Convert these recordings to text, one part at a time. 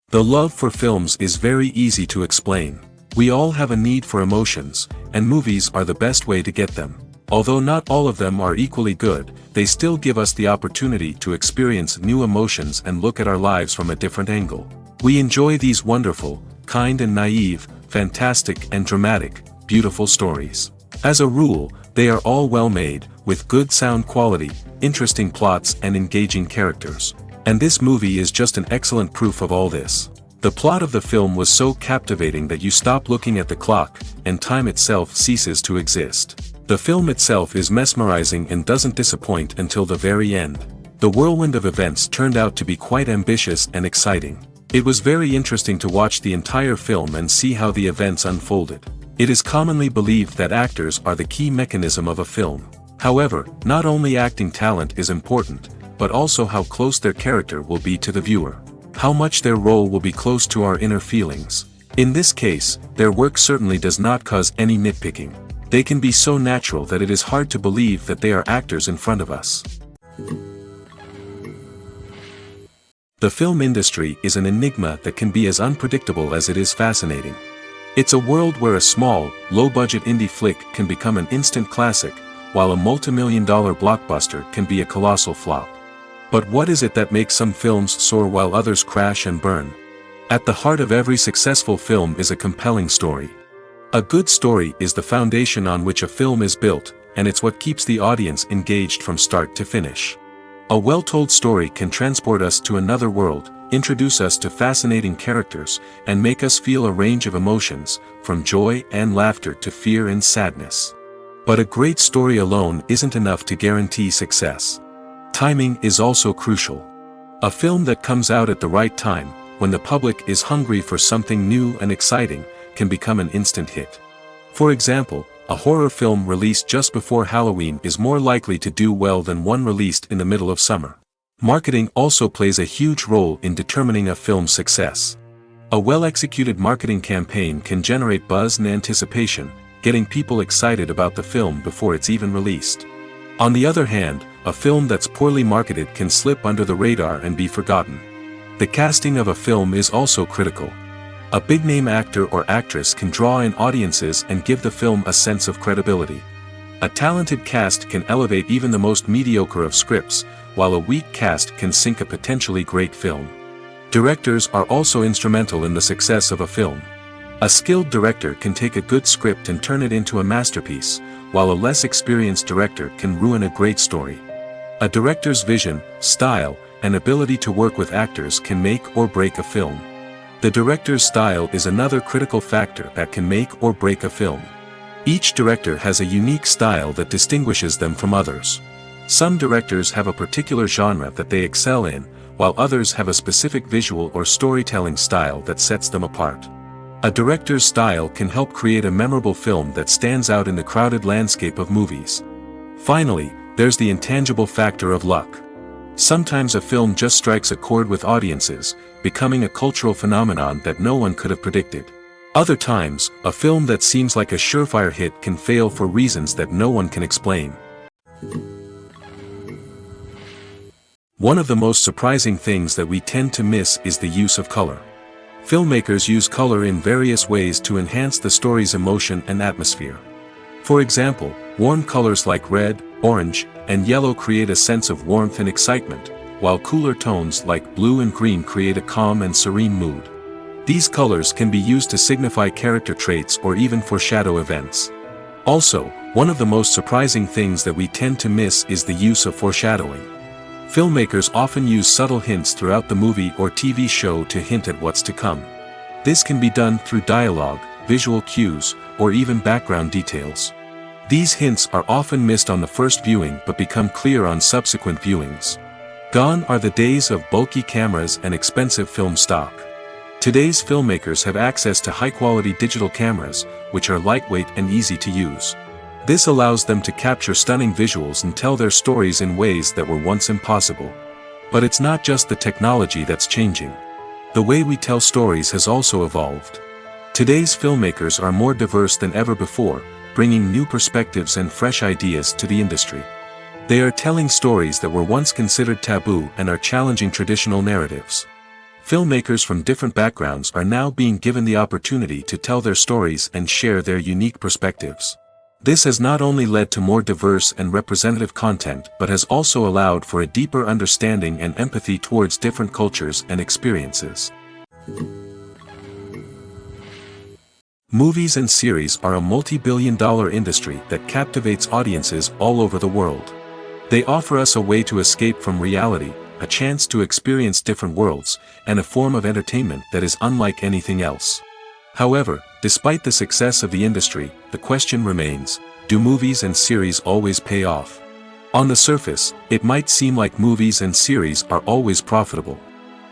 The love for films is very easy to explain. We all have a need for emotions, and movies are the best way to get them. Although not all of them are equally good, they still give us the opportunity to experience new emotions and look at our lives from a different angle. We enjoy these wonderful, kind and naive, fantastic and dramatic, beautiful stories. As a rule, they are all well made, with good sound quality, interesting plots and engaging characters. And this movie is just an excellent proof of all this. The plot of the film was so captivating that you stop looking at the clock, and time itself ceases to exist. The film itself is mesmerizing and doesn't disappoint until the very end. The whirlwind of events turned out to be quite ambitious and exciting. It was very interesting to watch the entire film and see how the events unfolded. It is commonly believed that actors are the key mechanism of a film. However, not only acting talent is important, but also how close their character will be to the viewer. How much their role will be close to our inner feelings. In this case, their work certainly does not cause any nitpicking. They can be so natural that it is hard to believe that they are actors in front of us. The film industry is an enigma that can be as unpredictable as it is fascinating. It's a world where a small, low-budget indie flick can become an instant classic, while a multi-million-dollar blockbuster can be a colossal flop. But what is it that makes some films soar while others crash and burn? At the heart of every successful film is a compelling story. A good story is the foundation on which a film is built, and it's what keeps the audience engaged from start to finish. A well-told story can transport us to another world, introduce us to fascinating characters, and make us feel a range of emotions, from joy and laughter to fear and sadness. But a great story alone isn't enough to guarantee success. Timing is also crucial. A film that comes out at the right time, when the public is hungry for something new and exciting, can become an instant hit. For example, a horror film released just before Halloween is more likely to do well than one released in the middle of summer. Marketing also plays a huge role in determining a film's success. A well-executed marketing campaign can generate buzz and anticipation, getting people excited about the film before it's even released. On the other hand, a film that's poorly marketed can slip under the radar and be forgotten. The casting of a film is also critical. A big-name actor or actress can draw in audiences and give the film a sense of credibility. A talented cast can elevate even the most mediocre of scripts, while a weak cast can sink a potentially great film. Directors are also instrumental in the success of a film. A skilled director can take a good script and turn it into a masterpiece, while a less experienced director can ruin a great story. A director's vision, style, and ability to work with actors can make or break a film. The director's style is another critical factor that can make or break a film. Each director has a unique style that distinguishes them from others. Some directors have a particular genre that they excel in, while others have a specific visual or storytelling style that sets them apart. A director's style can help create a memorable film that stands out in the crowded landscape of movies. Finally, there's the intangible factor of luck. Sometimes a film just strikes a chord with audiences, becoming a cultural phenomenon that no one could have predicted. Other times, a film that seems like a surefire hit can fail for reasons that no one can explain. One of the most surprising things that we tend to miss is the use of color. Filmmakers use color in various ways to enhance the story's emotion and atmosphere. For example, warm colors like red, orange, and yellow create a sense of warmth and excitement, while cooler tones like blue and green create a calm and serene mood. These colors can be used to signify character traits or even foreshadow events. Also, one of the most surprising things that we tend to miss is the use of foreshadowing. Filmmakers often use subtle hints throughout the movie or TV show to hint at what's to come. This can be done through dialogue, visual cues, or even background details. These hints are often missed on the first viewing but become clear on subsequent viewings. Gone are the days of bulky cameras and expensive film stock. Today's filmmakers have access to high-quality digital cameras, which are lightweight and easy to use. This allows them to capture stunning visuals and tell their stories in ways that were once impossible. But it's not just the technology that's changing. The way we tell stories has also evolved. Today's filmmakers are more diverse than ever before, bringing new perspectives and fresh ideas to the industry. They are telling stories that were once considered taboo and are challenging traditional narratives. Filmmakers from different backgrounds are now being given the opportunity to tell their stories and share their unique perspectives. This has not only led to more diverse and representative content but has also allowed for a deeper understanding and empathy towards different cultures and experiences. Movies and series are a multi-billion-dollar industry that captivates audiences all over the world. They offer us a way to escape from reality, a chance to experience different worlds, and a form of entertainment that is unlike anything else. However, despite the success of the industry, the question remains, do movies and series always pay off? On the surface, it might seem like movies and series are always profitable.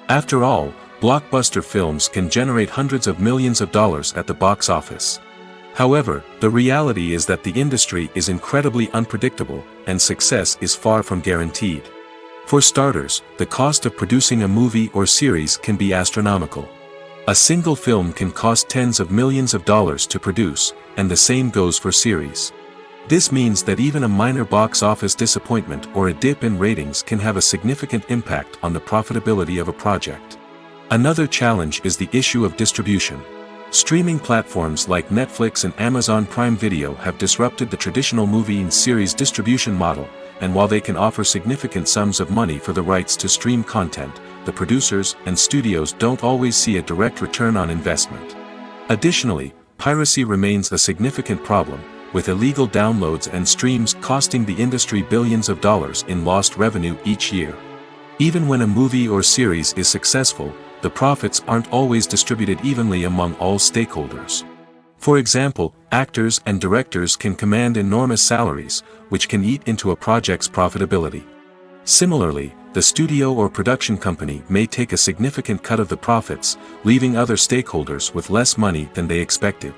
After all, blockbuster films can generate hundreds of millions of dollars at the box office. However, the reality is that the industry is incredibly unpredictable, and success is far from guaranteed. For starters, the cost of producing a movie or series can be astronomical. A single film can cost tens of millions of dollars to produce, and the same goes for series. This means that even a minor box office disappointment or a dip in ratings can have a significant impact on the profitability of a project. Another challenge is the issue of distribution. Streaming platforms like Netflix and Amazon Prime Video have disrupted the traditional movie and series distribution model, and while they can offer significant sums of money for the rights to stream content, the producers and studios don't always see a direct return on investment. Additionally, piracy remains a significant problem, with illegal downloads and streams costing the industry billions of dollars in lost revenue each year. Even when a movie or series is successful, the profits aren't always distributed evenly among all stakeholders. For example, actors and directors can command enormous salaries, which can eat into a project's profitability. Similarly, the studio or production company may take a significant cut of the profits, leaving other stakeholders with less money than they expected.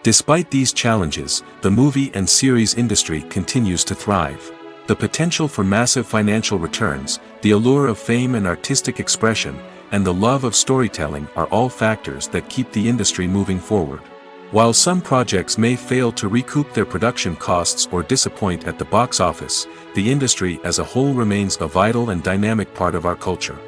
Despite these challenges, the movie and series industry continues to thrive. The potential for massive financial returns, the allure of fame and artistic expression, and the love of storytelling are all factors that keep the industry moving forward. While some projects may fail to recoup their production costs or disappoint at the box office, the industry as a whole remains a vital and dynamic part of our culture.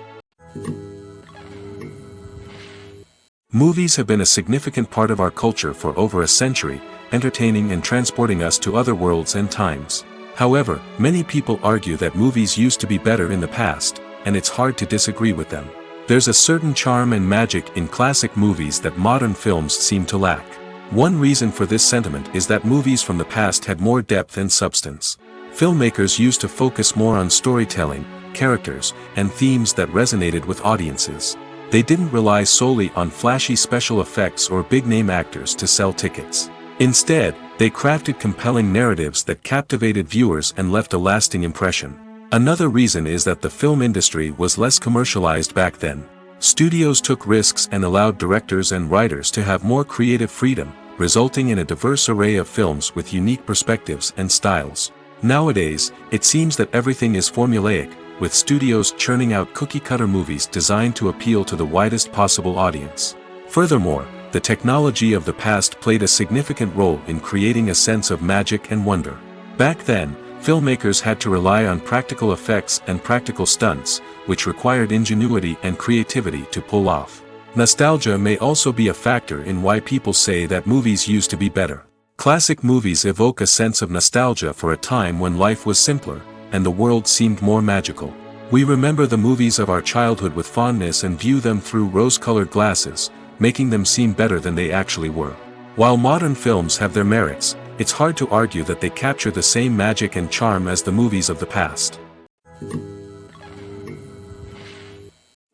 Movies have been a significant part of our culture for over a century, entertaining and transporting us to other worlds and times. However, many people argue that movies used to be better in the past, and it's hard to disagree with them. There's a certain charm and magic in classic movies that modern films seem to lack. One reason for this sentiment is that movies from the past had more depth and substance. Filmmakers used to focus more on storytelling, characters, and themes that resonated with audiences. They didn't rely solely on flashy special effects or big-name actors to sell tickets. Instead, they crafted compelling narratives that captivated viewers and left a lasting impression. Another reason is that the film industry was less commercialized back then. Studios took risks and allowed directors and writers to have more creative freedom, resulting in a diverse array of films with unique perspectives and styles. Nowadays, it seems that everything is formulaic, with studios churning out cookie-cutter movies designed to appeal to the widest possible audience. Furthermore, the technology of the past played a significant role in creating a sense of magic and wonder. Back then, filmmakers had to rely on practical effects and practical stunts, which required ingenuity and creativity to pull off. Nostalgia may also be a factor in why people say that movies used to be better. Classic movies evoke a sense of nostalgia for a time when life was simpler, and the world seemed more magical. We remember the movies of our childhood with fondness and view them through rose-colored glasses, making them seem better than they actually were. While modern films have their merits, it's hard to argue that they capture the same magic and charm as the movies of the past.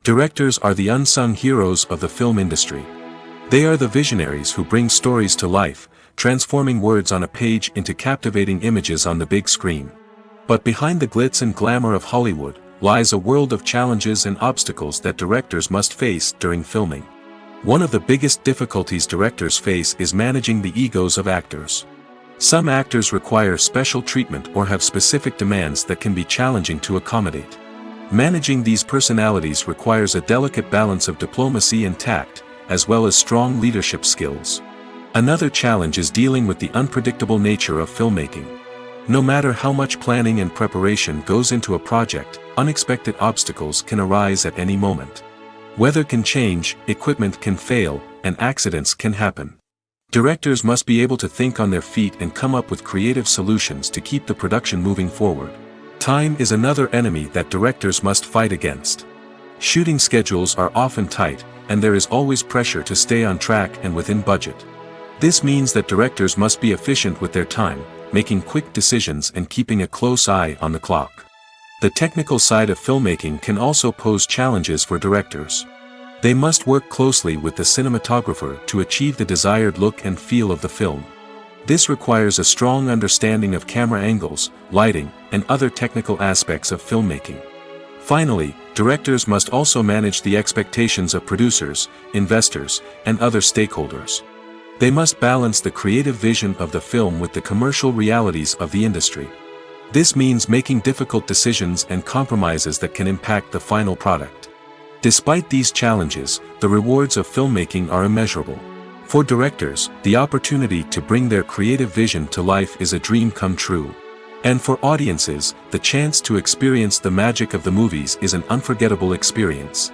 Directors are the unsung heroes of the film industry. They are the visionaries who bring stories to life, transforming words on a page into captivating images on the big screen. But behind the glitz and glamour of Hollywood, lies a world of challenges and obstacles that directors must face during filming. One of the biggest difficulties directors face is managing the egos of actors. Some actors require special treatment or have specific demands that can be challenging to accommodate. Managing these personalities requires a delicate balance of diplomacy and tact, as well as strong leadership skills. Another challenge is dealing with the unpredictable nature of filmmaking. No matter how much planning and preparation goes into a project, unexpected obstacles can arise at any moment. Weather can change, equipment can fail, and accidents can happen. Directors must be able to think on their feet and come up with creative solutions to keep the production moving forward. Time is another enemy that directors must fight against. Shooting schedules are often tight, and there is always pressure to stay on track and within budget. This means that directors must be efficient with their time, making quick decisions and keeping a close eye on the clock. The technical side of filmmaking can also pose challenges for directors. They must work closely with the cinematographer to achieve the desired look and feel of the film. This requires a strong understanding of camera angles, lighting, and other technical aspects of filmmaking. Finally, directors must also manage the expectations of producers, investors, and other stakeholders. They must balance the creative vision of the film with the commercial realities of the industry. This means making difficult decisions and compromises that can impact the final product. Despite these challenges, the rewards of filmmaking are immeasurable. For directors, the opportunity to bring their creative vision to life is a dream come true. And for audiences, the chance to experience the magic of the movies is an unforgettable experience.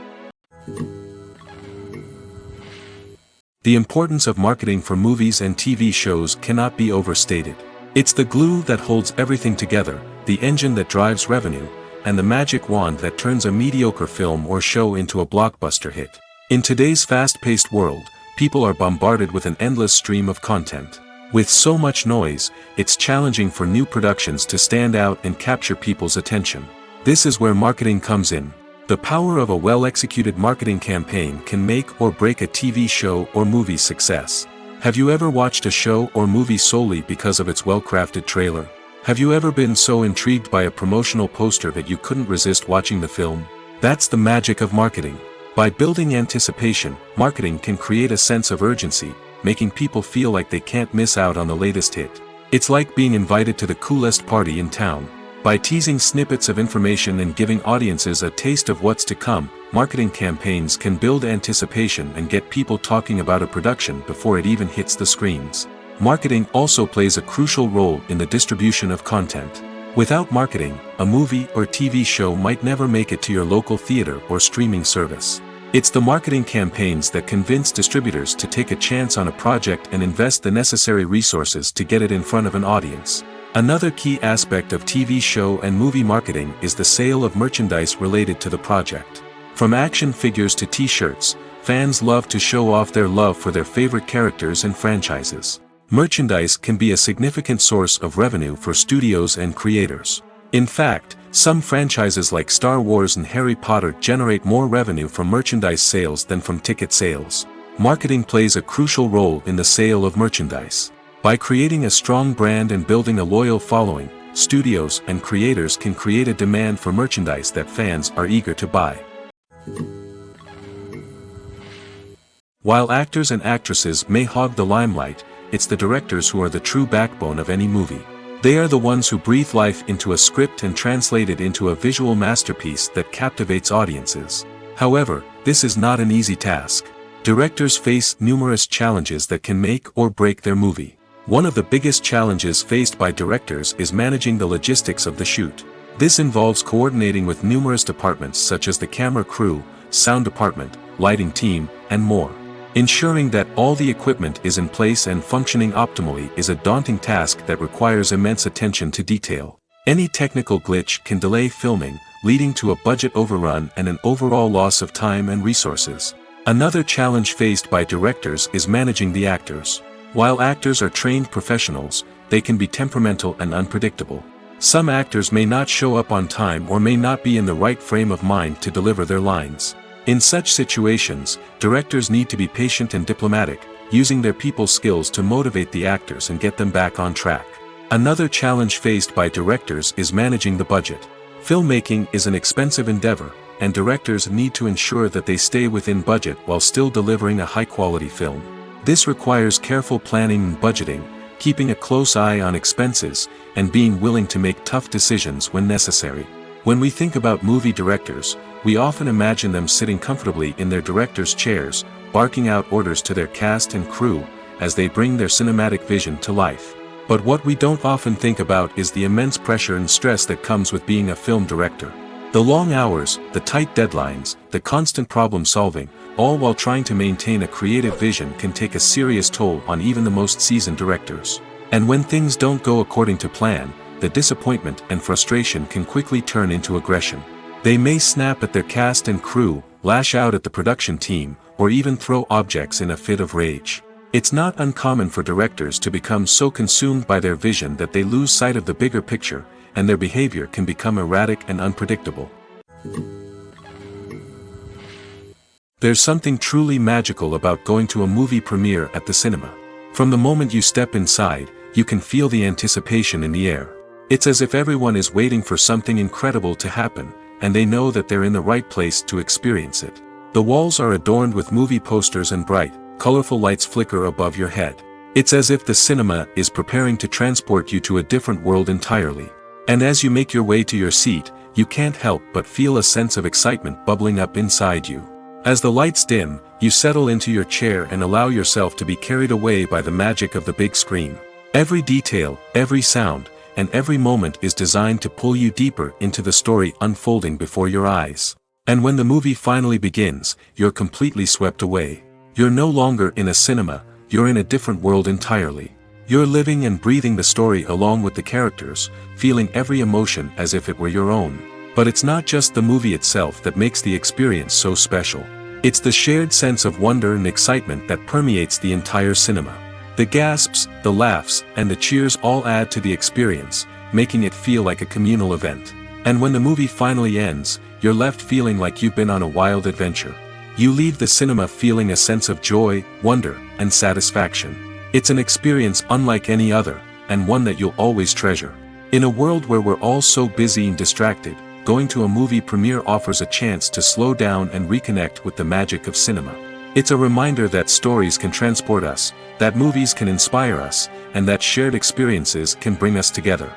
The importance of marketing for movies and TV shows cannot be overstated. It's the glue that holds everything together, the engine that drives revenue, and the magic wand that turns a mediocre film or show into a blockbuster hit. In today's fast-paced world, people are bombarded with an endless stream of content. With so much noise, it's challenging for new productions to stand out and capture people's attention. This is where marketing comes in. The power of a well-executed marketing campaign can make or break a TV show or movie's success. Have you ever watched a show or movie solely because of its well-crafted trailer? Have you ever been so intrigued by a promotional poster that you couldn't resist watching the film? That's the magic of marketing. By building anticipation, marketing can create a sense of urgency, making people feel like they can't miss out on the latest hit. It's like being invited to the coolest party in town. By teasing snippets of information and giving audiences a taste of what's to come, marketing campaigns can build anticipation and get people talking about a production before it even hits the screens. Marketing also plays a crucial role in the distribution of content. Without marketing, a movie or TV show might never make it to your local theater or streaming service. It's the marketing campaigns that convince distributors to take a chance on a project and invest the necessary resources to get it in front of an audience. Another key aspect of TV show and movie marketing is the sale of merchandise related to the project. From action figures to t-shirts, fans love to show off their love for their favorite characters and franchises. Merchandise can be a significant source of revenue for studios and creators. In fact, some franchises like Star Wars and Harry Potter generate more revenue from merchandise sales than from ticket sales. Marketing plays a crucial role in the sale of merchandise. By creating a strong brand and building a loyal following, studios and creators can create a demand for merchandise that fans are eager to buy. While actors and actresses may hog the limelight, it's the directors who are the true backbone of any movie. They are the ones who breathe life into a script and translate it into a visual masterpiece that captivates audiences. However, this is not an easy task. Directors face numerous challenges that can make or break their movie. One of the biggest challenges faced by directors is managing the logistics of the shoot. This involves coordinating with numerous departments such as the camera crew, sound department, lighting team, and more. Ensuring that all the equipment is in place and functioning optimally is a daunting task that requires immense attention to detail. Any technical glitch can delay filming, leading to a budget overrun and an overall loss of time and resources. Another challenge faced by directors is managing the actors. While actors are trained professionals, they can be temperamental and unpredictable. Some actors may not show up on time or may not be in the right frame of mind to deliver their lines. In such situations, directors need to be patient and diplomatic, using their people skills to motivate the actors and get them back on track. Another challenge faced by directors is managing the budget. Filmmaking is an expensive endeavor, and directors need to ensure that they stay within budget while still delivering a high-quality film. This requires careful planning and budgeting, keeping a close eye on expenses, and being willing to make tough decisions when necessary. When we think about movie directors, we often imagine them sitting comfortably in their director's chairs, barking out orders to their cast and crew, as they bring their cinematic vision to life. But what we don't often think about is the immense pressure and stress that comes with being a film director. The long hours, the tight deadlines, the constant problem solving, all while trying to maintain a creative vision can take a serious toll on even the most seasoned directors. And when things don't go according to plan, the disappointment and frustration can quickly turn into aggression. They may snap at their cast and crew, lash out at the production team, or even throw objects in a fit of rage. It's not uncommon for directors to become so consumed by their vision that they lose sight of the bigger picture, and their behavior can become erratic and unpredictable. There's something truly magical about going to a movie premiere at the cinema. From the moment you step inside, you can feel the anticipation in the air. It's as if everyone is waiting for something incredible to happen, and they know that they're in the right place to experience it. The walls are adorned with movie posters and bright, colorful lights flicker above your head. It's as if the cinema is preparing to transport you to a different world entirely. And as you make your way to your seat, you can't help but feel a sense of excitement bubbling up inside you. As the lights dim, you settle into your chair and allow yourself to be carried away by the magic of the big screen. Every detail, every sound, and every moment is designed to pull you deeper into the story unfolding before your eyes. And when the movie finally begins, you're completely swept away. You're no longer in a cinema, you're in a different world entirely. You're living and breathing the story along with the characters, feeling every emotion as if it were your own. But it's not just the movie itself that makes the experience so special. It's the shared sense of wonder and excitement that permeates the entire cinema. The gasps, the laughs, and the cheers all add to the experience, making it feel like a communal event. And when the movie finally ends, you're left feeling like you've been on a wild adventure. You leave the cinema feeling a sense of joy, wonder, and satisfaction. It's an experience unlike any other, and one that you'll always treasure. In a world where we're all so busy and distracted, going to a movie premiere offers a chance to slow down and reconnect with the magic of cinema. It's a reminder that stories can transport us, that movies can inspire us, and that shared experiences can bring us together.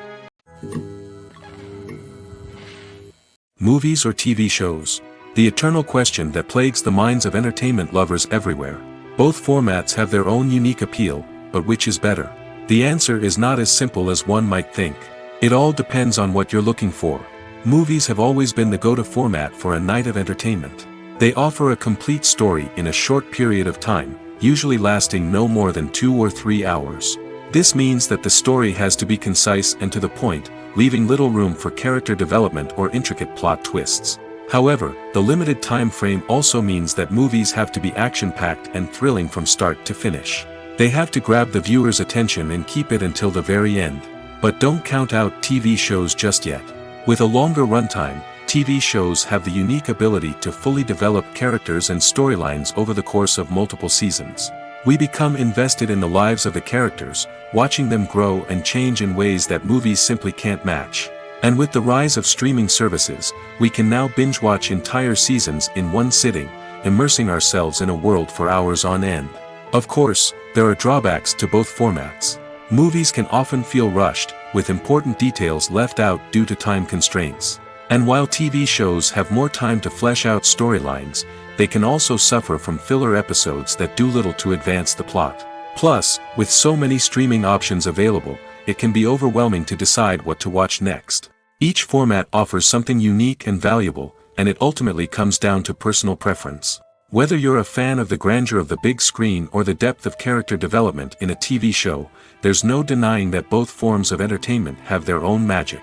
Movies or TV shows? The eternal question that plagues the minds of entertainment lovers everywhere. Both formats have their own unique appeal, but which is better? The answer is not as simple as one might think. It all depends on what you're looking for. Movies have always been the go-to format for a night of entertainment. They offer a complete story in a short period of time, usually lasting no more than 2 or 3 hours. This means that the story has to be concise and to the point, leaving little room for character development or intricate plot twists. However, the limited time frame also means that movies have to be action-packed and thrilling from start to finish. They have to grab the viewer's attention and keep it until the very end. But don't count out TV shows just yet. With a longer runtime, TV shows have the unique ability to fully develop characters and storylines over the course of multiple seasons. We become invested in the lives of the characters, watching them grow and change in ways that movies simply can't match. And with the rise of streaming services, we can now binge-watch entire seasons in one sitting, immersing ourselves in a world for hours on end. Of course, there are drawbacks to both formats. Movies can often feel rushed, with important details left out due to time constraints. And while TV shows have more time to flesh out storylines, they can also suffer from filler episodes that do little to advance the plot. Plus, with so many streaming options available, it can be overwhelming to decide what to watch next. Each format offers something unique and valuable, and it ultimately comes down to personal preference. Whether you're a fan of the grandeur of the big screen or the depth of character development in a TV show, there's no denying that both forms of entertainment have their own magic.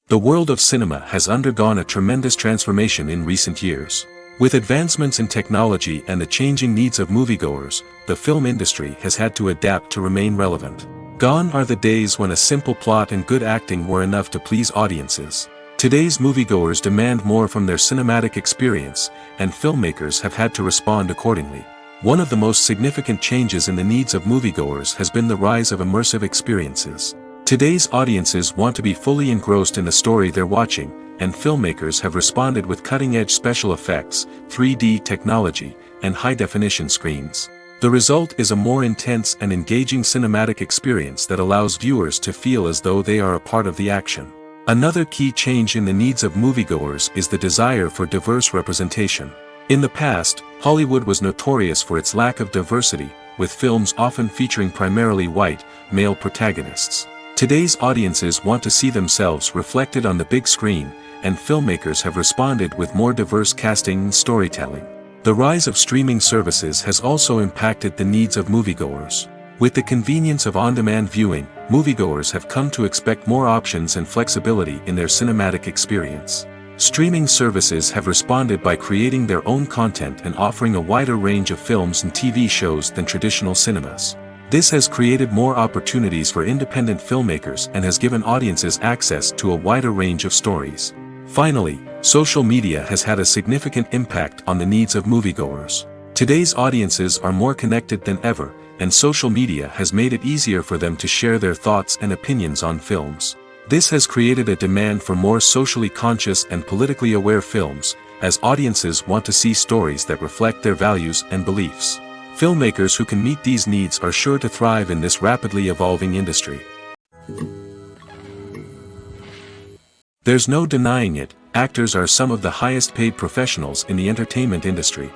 The world of cinema has undergone a tremendous transformation in recent years. With advancements in technology and the changing needs of moviegoers, the film industry has had to adapt to remain relevant. Gone are the days when a simple plot and good acting were enough to please audiences. Today's moviegoers demand more from their cinematic experience, and filmmakers have had to respond accordingly. One of the most significant changes in the needs of moviegoers has been the rise of immersive experiences. Today's audiences want to be fully engrossed in the story they're watching, and filmmakers have responded with cutting-edge special effects, 3D technology, and high-definition screens. The result is a more intense and engaging cinematic experience that allows viewers to feel as though they are a part of the action. Another key change in the needs of moviegoers is the desire for diverse representation. In the past, Hollywood was notorious for its lack of diversity, with films often featuring primarily white, male protagonists. Today's audiences want to see themselves reflected on the big screen, and filmmakers have responded with more diverse casting and storytelling. The rise of streaming services has also impacted the needs of moviegoers. With the convenience of on-demand viewing, moviegoers have come to expect more options and flexibility in their cinematic experience. Streaming services have responded by creating their own content and offering a wider range of films and TV shows than traditional cinemas. This has created more opportunities for independent filmmakers and has given audiences access to a wider range of stories. Finally, social media has had a significant impact on the needs of moviegoers. Today's audiences are more connected than ever, and social media has made it easier for them to share their thoughts and opinions on films. This has created a demand for more socially conscious and politically aware films, as audiences want to see stories that reflect their values and beliefs. Filmmakers who can meet these needs are sure to thrive in this rapidly evolving industry. There's no denying it, actors are some of the highest paid professionals in the entertainment industry.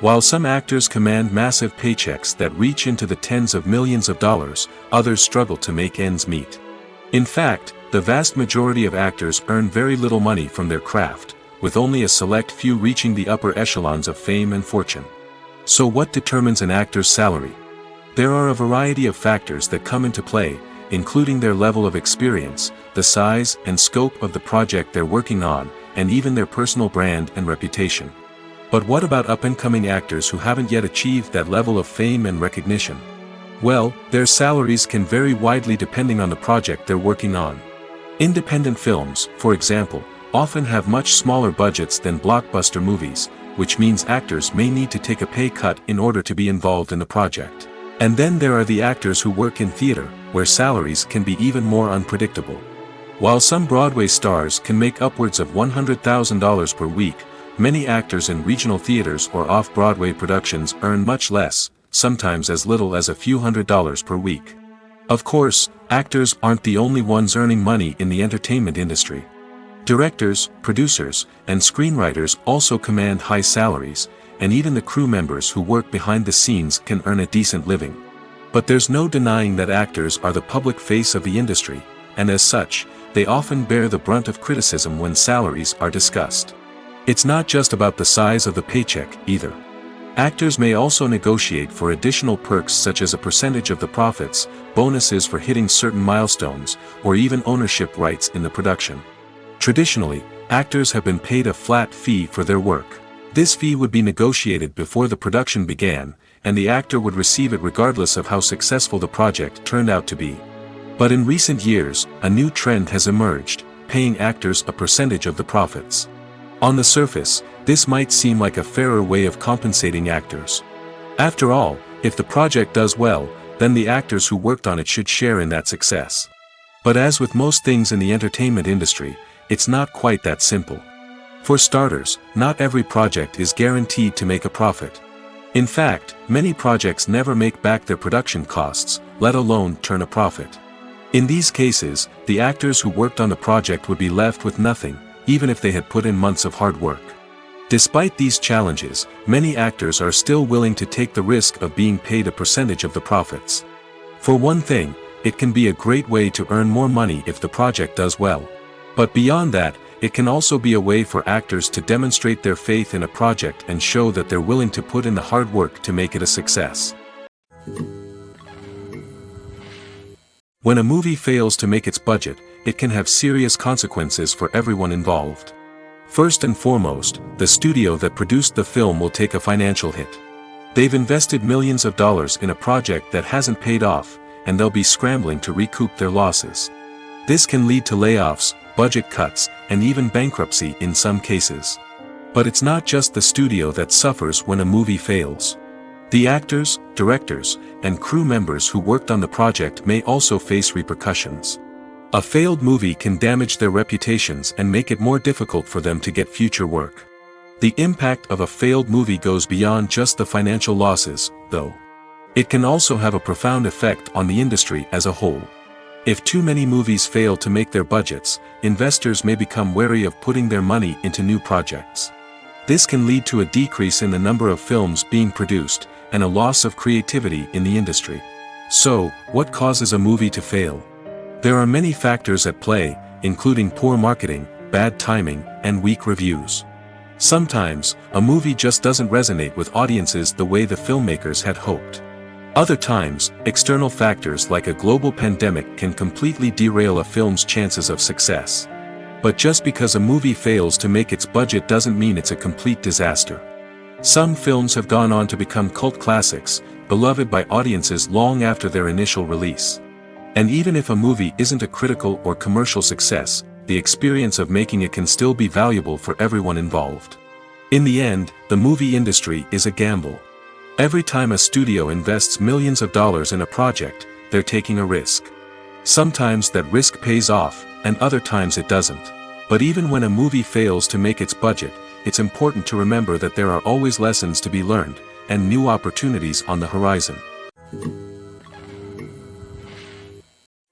While some actors command massive paychecks that reach into the tens of millions of dollars, others struggle to make ends meet. In fact, the vast majority of actors earn very little money from their craft, with only a select few reaching the upper echelons of fame and fortune. So what determines an actor's salary? There are a variety of factors that come into play, including their level of experience, the size and scope of the project they're working on, and even their personal brand and reputation. But what about up-and-coming actors who haven't yet achieved that level of fame and recognition? Well, their salaries can vary widely depending on the project they're working on. Independent films, for example, often have much smaller budgets than blockbuster movies, which means actors may need to take a pay cut in order to be involved in the project. And then there are the actors who work in theater, where salaries can be even more unpredictable. While some Broadway stars can make upwards of $100,000 per week, many actors in regional theaters or off-Broadway productions earn much less, sometimes as little as a few $100s per week. Of course, actors aren't the only ones earning money in the entertainment industry. Directors, producers, and screenwriters also command high salaries, and even the crew members who work behind the scenes can earn a decent living. But there's no denying that actors are the public face of the industry, and as such, they often bear the brunt of criticism when salaries are discussed. It's not just about the size of the paycheck, either. Actors may also negotiate for additional perks such as a percentage of the profits, bonuses for hitting certain milestones, or even ownership rights in the production. Traditionally, actors have been paid a flat fee for their work. This fee would be negotiated before the production began, and the actor would receive it regardless of how successful the project turned out to be. But in recent years, a new trend has emerged, paying actors a percentage of the profits. On the surface, this might seem like a fairer way of compensating actors. After all, if the project does well, then the actors who worked on it should share in that success. But as with most things in the entertainment industry, it's not quite that simple. For starters, not every project is guaranteed to make a profit. In fact, many projects never make back their production costs, let alone turn a profit. In these cases, the actors who worked on the project would be left with nothing, even if they had put in months of hard work. Despite these challenges, many actors are still willing to take the risk of being paid a percentage of the profits. For one thing, it can be a great way to earn more money if the project does well. But beyond that, it can also be a way for actors to demonstrate their faith in a project and show that they're willing to put in the hard work to make it a success. When a movie fails to make its budget, it can have serious consequences for everyone involved. First and foremost, the studio that produced the film will take a financial hit. They've invested millions of dollars in a project that hasn't paid off, and they'll be scrambling to recoup their losses. This can lead to layoffs, budget cuts, and even bankruptcy in some cases. But it's not just the studio that suffers when a movie fails. The actors, directors, and crew members who worked on the project may also face repercussions. A failed movie can damage their reputations and make it more difficult for them to get future work. The impact of a failed movie goes beyond just the financial losses, though. It can also have a profound effect on the industry as a whole. If too many movies fail to make their budgets, investors may become wary of putting their money into new projects. This can lead to a decrease in the number of films being produced, and a loss of creativity in the industry. So, what causes a movie to fail? There are many factors at play, including poor marketing, bad timing, and weak reviews. Sometimes, a movie just doesn't resonate with audiences the way the filmmakers had hoped. Other times, external factors like a global pandemic can completely derail a film's chances of success. But just because a movie fails to make its budget doesn't mean it's a complete disaster. Some films have gone on to become cult classics, beloved by audiences long after their initial release. And even if a movie isn't a critical or commercial success, the experience of making it can still be valuable for everyone involved. In the end, the movie industry is a gamble. Every time a studio invests millions of dollars in a project, they're taking a risk. Sometimes that risk pays off, and other times it doesn't. But even when a movie fails to make its budget, it's important to remember that there are always lessons to be learned, and new opportunities on the horizon.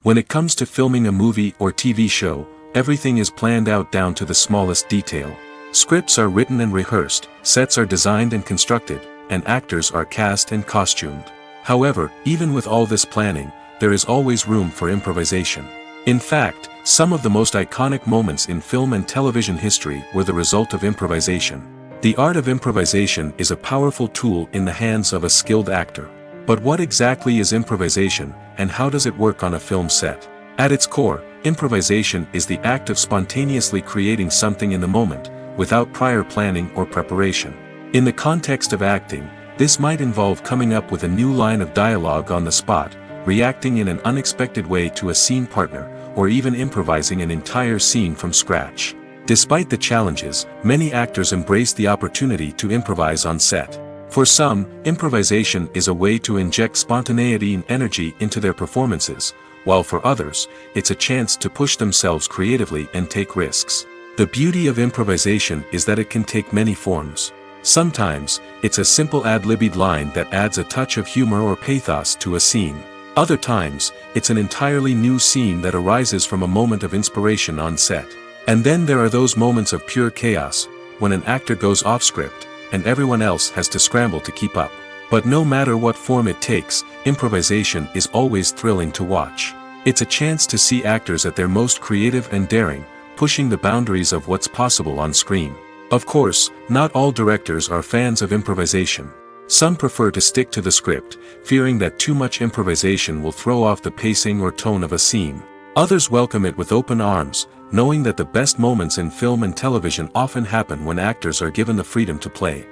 When it comes to filming a movie or TV show, everything is planned out down to the smallest detail. Scripts are written and rehearsed, sets are designed and constructed, and actors are cast and costumed. However, even with all this planning, there is always room for improvisation. In fact, some of the most iconic moments in film and television history were the result of improvisation. The art of improvisation is a powerful tool in the hands of a skilled actor. But what exactly is improvisation, and how does it work on a film set? At its core, improvisation is the act of spontaneously creating something in the moment, without prior planning or preparation. In the context of acting, this might involve coming up with a new line of dialogue on the spot, reacting in an unexpected way to a scene partner, or even improvising an entire scene from scratch. Despite the challenges, many actors embrace the opportunity to improvise on set. For some, improvisation is a way to inject spontaneity and energy into their performances, while for others, it's a chance to push themselves creatively and take risks. The beauty of improvisation is that it can take many forms. Sometimes, it's a simple ad-libbed line that adds a touch of humor or pathos to a scene. Other times, it's an entirely new scene that arises from a moment of inspiration on set. And then there are those moments of pure chaos, when an actor goes off script, and everyone else has to scramble to keep up. But no matter what form it takes, improvisation is always thrilling to watch. It's a chance to see actors at their most creative and daring, pushing the boundaries of what's possible on screen. Of course, not all directors are fans of improvisation. Some prefer to stick to the script, fearing that too much improvisation will throw off the pacing or tone of a scene. Others welcome it with open arms, knowing that the best moments in film and television often happen when actors are given the freedom to play.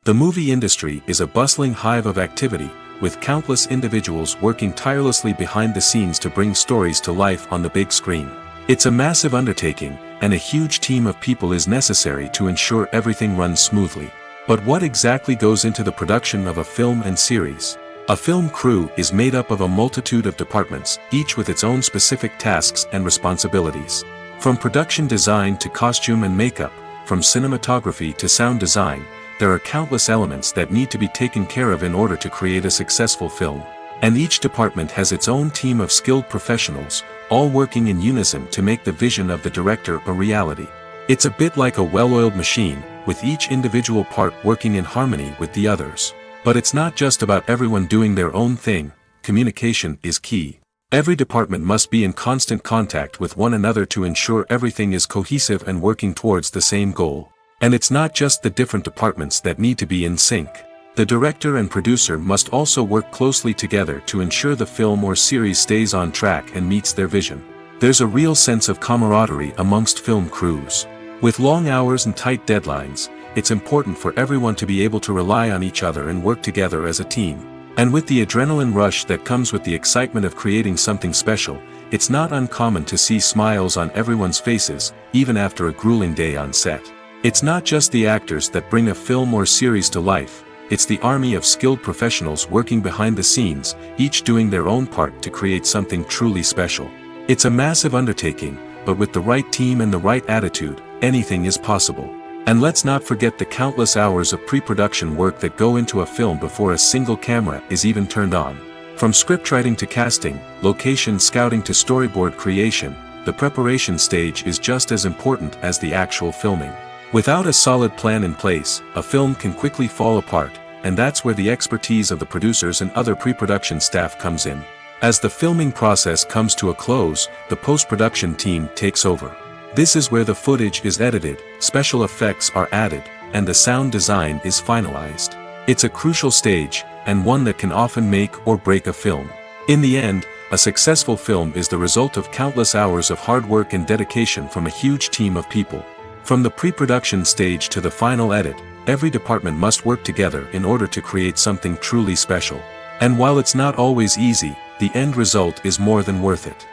The movie industry is a bustling hive of activity, with countless individuals working tirelessly behind the scenes to bring stories to life on the big screen. It's a massive undertaking, and a huge team of people is necessary to ensure everything runs smoothly. But what exactly goes into the production of a film and series? A film crew is made up of a multitude of departments, each with its own specific tasks and responsibilities. From production design to costume and makeup, from cinematography to sound design, there are countless elements that need to be taken care of in order to create a successful film. And each department has its own team of skilled professionals, all working in unison to make the vision of the director a reality. It's a bit like a well-oiled machine, with each individual part working in harmony with the others. But it's not just about everyone doing their own thing. Communication is key. Every department must be in constant contact with one another to ensure everything is cohesive and working towards the same goal. And it's not just the different departments that need to be in sync. The director and producer must also work closely together to ensure the film or series stays on track and meets their vision. There's a real sense of camaraderie amongst film crews. With long hours and tight deadlines, it's important for everyone to be able to rely on each other and work together as a team. And with the adrenaline rush that comes with the excitement of creating something special, it's not uncommon to see smiles on everyone's faces, even after a grueling day on set. It's not just the actors that bring a film or series to life. It's the army of skilled professionals working behind the scenes, each doing their own part to create something truly special. It's a massive undertaking, but with the right team and the right attitude, anything is possible. And let's not forget the countless hours of pre-production work that go into a film before a single camera is even turned on. From scriptwriting to casting, location scouting to storyboard creation, the preparation stage is just as important as the actual filming. Without a solid plan in place, a film can quickly fall apart, and that's where the expertise of the producers and other pre-production staff comes in. As the filming process comes to a close, the post-production team takes over. This is where the footage is edited, special effects are added, and the sound design is finalized. It's a crucial stage, and one that can often make or break a film. In the end, a successful film is the result of countless hours of hard work and dedication from a huge team of people. From the pre-production stage to the final edit, every department must work together in order to create something truly special. And while it's not always easy, the end result is more than worth it.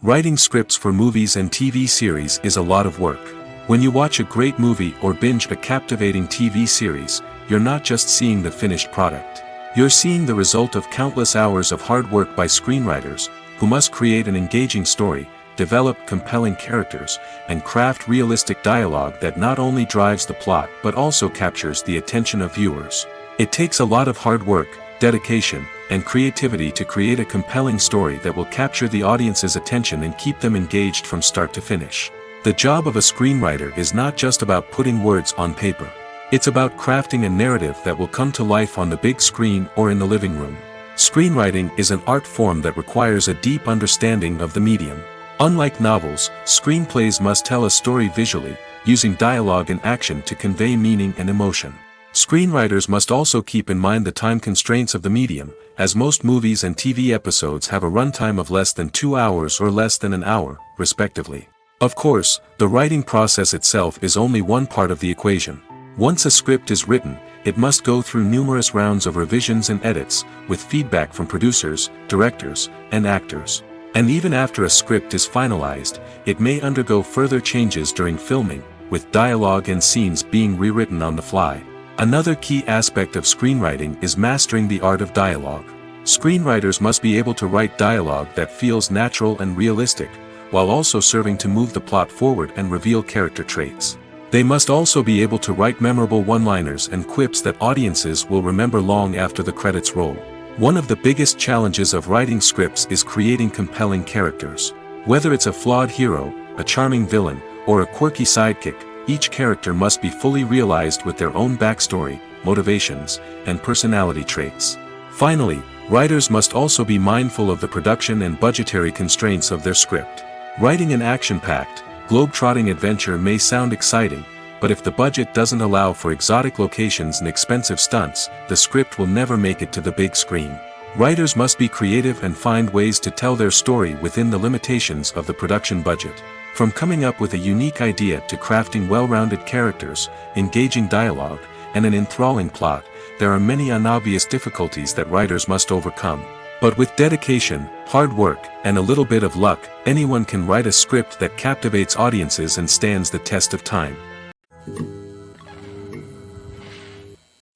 Writing scripts for movies and TV series is a lot of work. When you watch a great movie or binge a captivating TV series, you're not just seeing the finished product. You're seeing the result of countless hours of hard work by screenwriters, who must create an engaging story, develop compelling characters, and craft realistic dialogue that not only drives the plot but also captures the attention of viewers. It takes a lot of hard work, dedication, and creativity to create a compelling story that will capture the audience's attention and keep them engaged from start to finish. The job of a screenwriter is not just about putting words on paper. It's about crafting a narrative that will come to life on the big screen or in the living room. Screenwriting is an art form that requires a deep understanding of the medium. Unlike novels, screenplays must tell a story visually, using dialogue and action to convey meaning and emotion. Screenwriters must also keep in mind the time constraints of the medium, as most movies and TV episodes have a runtime of less than 2 hours or less than an hour, respectively. Of course, the writing process itself is only one part of the equation. Once a script is written, it must go through numerous rounds of revisions and edits, with feedback from producers, directors, and actors. And even after a script is finalized, it may undergo further changes during filming, with dialogue and scenes being rewritten on the fly. Another key aspect of screenwriting is mastering the art of dialogue. Screenwriters must be able to write dialogue that feels natural and realistic, while also serving to move the plot forward and reveal character traits. They must also be able to write memorable one-liners and quips that audiences will remember long after the credits roll. One of the biggest challenges of writing scripts is creating compelling characters. Whether it's a flawed hero, a charming villain, or a quirky sidekick, each character must be fully realized with their own backstory, motivations, and personality traits. Finally, writers must also be mindful of the production and budgetary constraints of their script. Writing an action-packed, globe-trotting adventure may sound exciting, but if the budget doesn't allow for exotic locations and expensive stunts, the script will never make it to the big screen. Writers must be creative and find ways to tell their story within the limitations of the production budget. From coming up with a unique idea to crafting well-rounded characters, engaging dialogue, and an enthralling plot, there are many unobvious difficulties that writers must overcome. But with dedication, hard work, and a little bit of luck, anyone can write a script that captivates audiences and stands the test of time.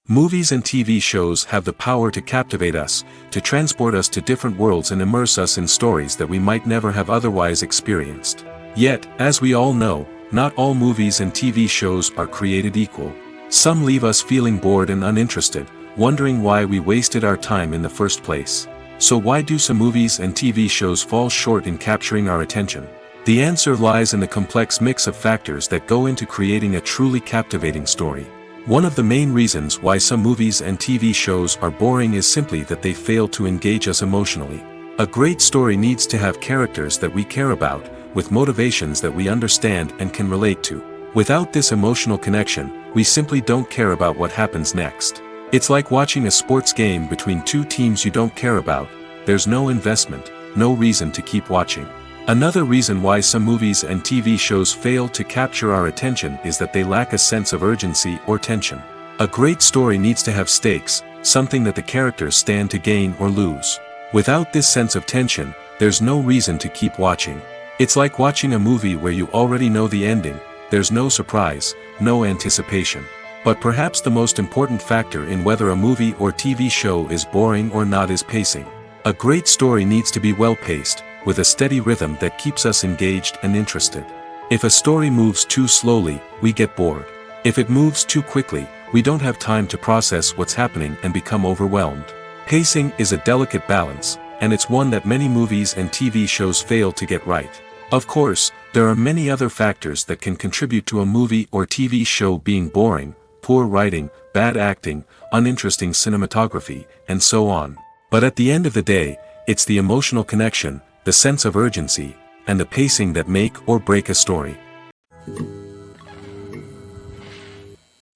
Movies and TV shows have the power to captivate us, to transport us to different worlds and immerse us in stories that we might never have otherwise experienced. Yet, as we all know, not all movies and TV shows are created equal. Some leave us feeling bored and uninterested, wondering why we wasted our time in the first place. So why do some movies and TV shows fall short in capturing our attention? The answer lies in the complex mix of factors that go into creating a truly captivating story. One of the main reasons why some movies and TV shows are boring is simply that they fail to engage us emotionally. A great story needs to have characters that we care about, with motivations that we understand and can relate to. Without this emotional connection, we simply don't care about what happens next. It's like watching a sports game between two teams you don't care about. There's no investment, no reason to keep watching. Another reason why some movies and TV shows fail to capture our attention is that they lack a sense of urgency or tension. A great story needs to have stakes, something that the characters stand to gain or lose. Without this sense of tension, there's no reason to keep watching. It's like watching a movie where you already know the ending. There's no surprise, no anticipation. But perhaps the most important factor in whether a movie or TV show is boring or not is pacing. A great story needs to be well-paced, with a steady rhythm that keeps us engaged and interested. If a story moves too slowly, we get bored. If it moves too quickly, we don't have time to process what's happening and become overwhelmed. Pacing is a delicate balance, and it's one that many movies and TV shows fail to get right. Of course, There are many other factors that can contribute to a movie or TV show being boring: poor writing, bad acting, uninteresting cinematography, and so on. But at the end of the day, it's the emotional connection, the sense of urgency, and the pacing that make or break a story.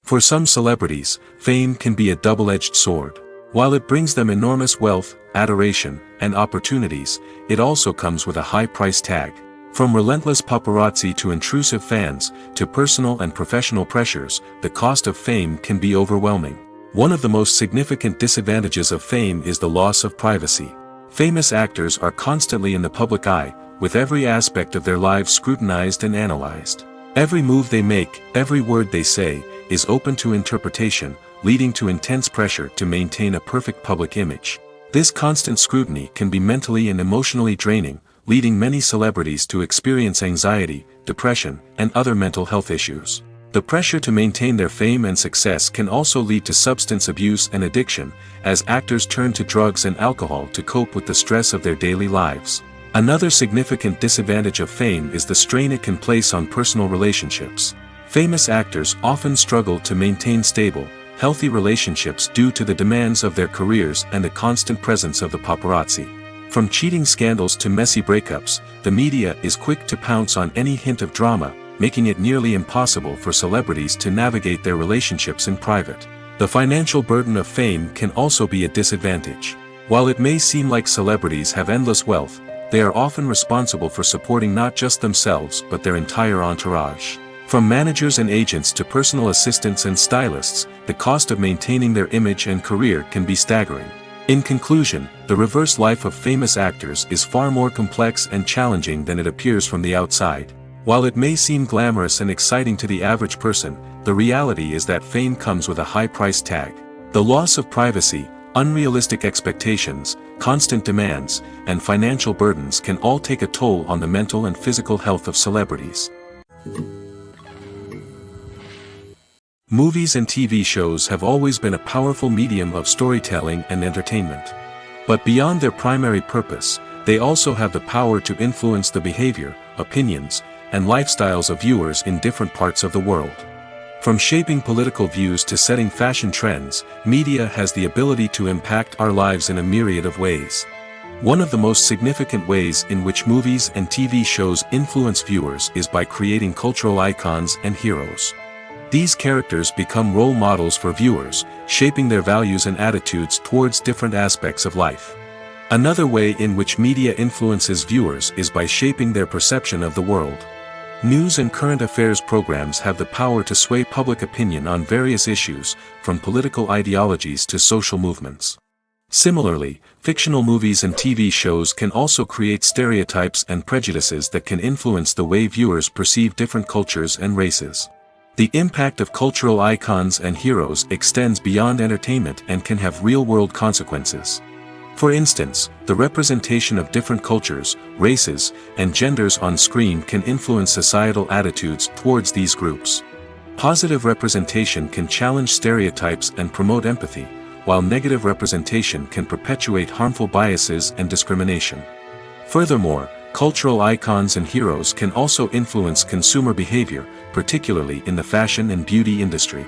For some celebrities, fame can be a double-edged sword. While it brings them enormous wealth, adoration, and opportunities, it also comes with a high price tag. From relentless paparazzi to intrusive fans, to personal and professional pressures, the cost of fame can be overwhelming. One of the most significant disadvantages of fame is the loss of privacy. Famous actors are constantly in the public eye, with every aspect of their lives scrutinized and analyzed. Every move they make, every word they say, is open to interpretation, leading to intense pressure to maintain a perfect public image. This constant scrutiny can be mentally and emotionally draining, leading many celebrities to experience anxiety, depression, and other mental health issues. The pressure to maintain their fame and success can also lead to substance abuse and addiction, as actors turn to drugs and alcohol to cope with the stress of their daily lives. Another significant disadvantage of fame is the strain it can place on personal relationships. Famous actors often struggle to maintain stable, healthy relationships due to the demands of their careers and the constant presence of the paparazzi. From cheating scandals to messy breakups, the media is quick to pounce on any hint of drama, making it nearly impossible for celebrities to navigate their relationships in private. The financial burden of fame can also be a disadvantage. While it may seem like celebrities have endless wealth, they are often responsible for supporting not just themselves but their entire entourage. From managers and agents to personal assistants and stylists, the cost of maintaining their image and career can be staggering. In conclusion, the reverse life of famous actors is far more complex and challenging than it appears from the outside. While it may seem glamorous and exciting to the average person, the reality is that fame comes with a high price tag. The loss of privacy, unrealistic expectations, constant demands, and financial burdens can all take a toll on the mental and physical health of celebrities. Movies and TV shows have always been a powerful medium of storytelling and entertainment. But beyond their primary purpose, they also have the power to influence the behavior, opinions, and lifestyles of viewers in different parts of the world. From shaping political views to setting fashion trends, media has the ability to impact our lives in a myriad of ways. One of the most significant ways in which movies and TV shows influence viewers is by creating cultural icons and heroes. These characters become role models for viewers, shaping their values and attitudes towards different aspects of life. Another way in which media influences viewers is by shaping their perception of the world. News and current affairs programs have the power to sway public opinion on various issues, from political ideologies to social movements. Similarly, fictional movies and TV shows can also create stereotypes and prejudices that can influence the way viewers perceive different cultures and races. The impact of cultural icons and heroes extends beyond entertainment and can have real-world consequences. For instance, the representation of different cultures, races, and genders on screen can influence societal attitudes towards these groups. Positive representation can challenge stereotypes and promote empathy, while negative representation can perpetuate harmful biases and discrimination. Furthermore, cultural icons and heroes can also influence consumer behavior, particularly in the fashion and beauty industry.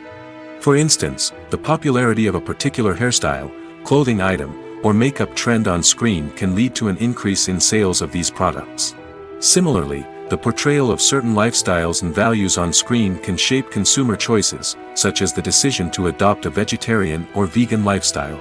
For instance, the popularity of a particular hairstyle, clothing item, or makeup trend on screen can lead to an increase in sales of these products. Similarly, the portrayal of certain lifestyles and values on screen can shape consumer choices, such as the decision to adopt a vegetarian or vegan lifestyle.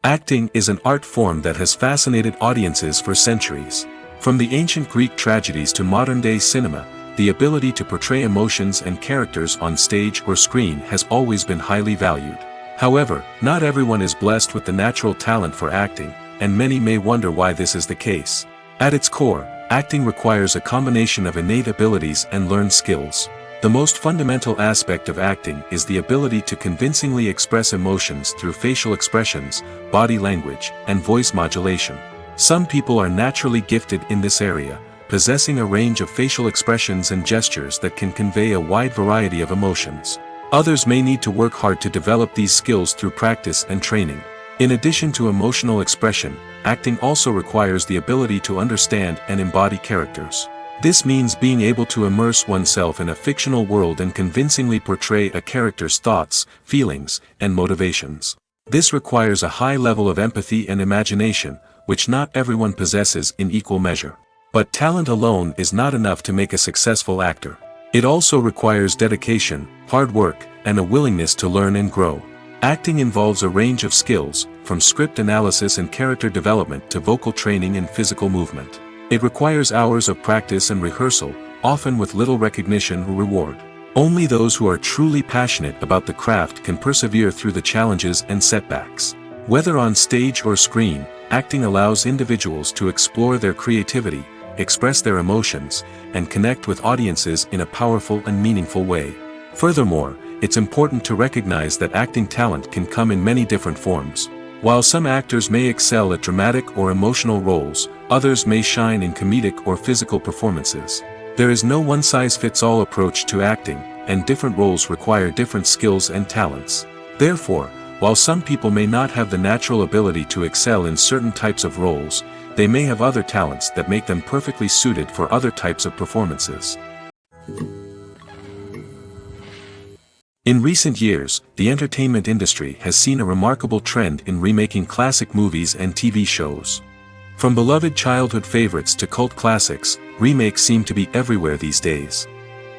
Acting is an art form that has fascinated audiences for centuries. From the ancient Greek tragedies to modern-day cinema, the ability to portray emotions and characters on stage or screen has always been highly valued. However, not everyone is blessed with the natural talent for acting, and many may wonder why this is the case. At its core, acting requires a combination of innate abilities and learned skills. The most fundamental aspect of acting is the ability to convincingly express emotions through facial expressions, body language, and voice modulation. Some people are naturally gifted in this area, possessing a range of facial expressions and gestures that can convey a wide variety of emotions. Others may need to work hard to develop these skills through practice and training. In addition to emotional expression, acting also requires the ability to understand and embody characters. This means being able to immerse oneself in a fictional world and convincingly portray a character's thoughts, feelings, and motivations. This requires a high level of empathy and imagination, which not everyone possesses in equal measure. But talent alone is not enough to make a successful actor. It also requires dedication, hard work, and a willingness to learn and grow. Acting involves a range of skills, from script analysis and character development to vocal training and physical movement. It requires hours of practice and rehearsal, often with little recognition or reward. Only those who are truly passionate about the craft can persevere through the challenges and setbacks. Whether on stage or screen, acting allows individuals to explore their creativity, express their emotions, and connect with audiences in a powerful and meaningful way. Furthermore, it's important to recognize that acting talent can come in many different forms. While some actors may excel at dramatic or emotional roles, others may shine in comedic or physical performances. There is no one-size-fits-all approach to acting, and different roles require different skills and talents. Therefore, while some people may not have the natural ability to excel in certain types of roles, they may have other talents that make them perfectly suited for other types of performances. In recent years, the entertainment industry has seen a remarkable trend in remaking classic movies and TV shows. From beloved childhood favorites to cult classics, remakes seem to be everywhere these days.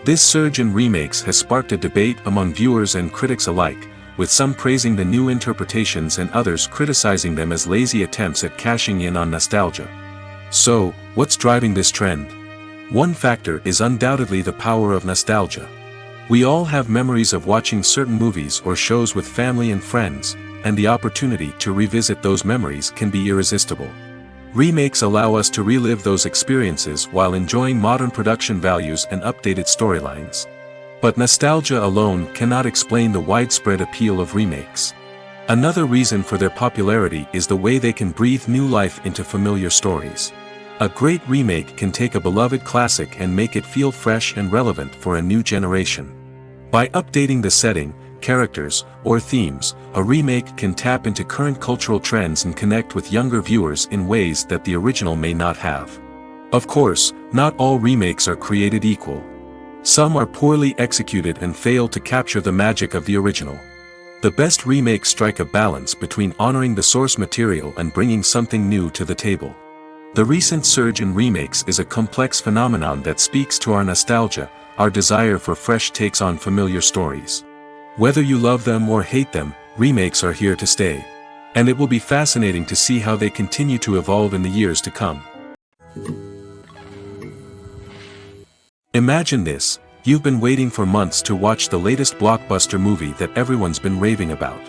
This surge in remakes has sparked a debate among viewers and critics alike, with some praising the new interpretations and others criticizing them as lazy attempts at cashing in on nostalgia. So, what's driving this trend? One factor is undoubtedly the power of nostalgia. We all have memories of watching certain movies or shows with family and friends, and the opportunity to revisit those memories can be irresistible. Remakes allow us to relive those experiences while enjoying modern production values and updated storylines. But nostalgia alone cannot explain the widespread appeal of remakes. Another reason for their popularity is the way they can breathe new life into familiar stories. A great remake can take a beloved classic and make it feel fresh and relevant for a new generation. By updating the setting, characters, or themes, a remake can tap into current cultural trends and connect with younger viewers in ways that the original may not have. Of course, not all remakes are created equal. Some are poorly executed and fail to capture the magic of the original. The best remakes strike a balance between honoring the source material and bringing something new to the table. The recent surge in remakes is a complex phenomenon that speaks to our nostalgia, our desire for fresh takes on familiar stories. Whether you love them or hate them, remakes are here to stay. And it will be fascinating to see how they continue to evolve in the years to come. Imagine this: you've been waiting for months to watch the latest blockbuster movie that everyone's been raving about.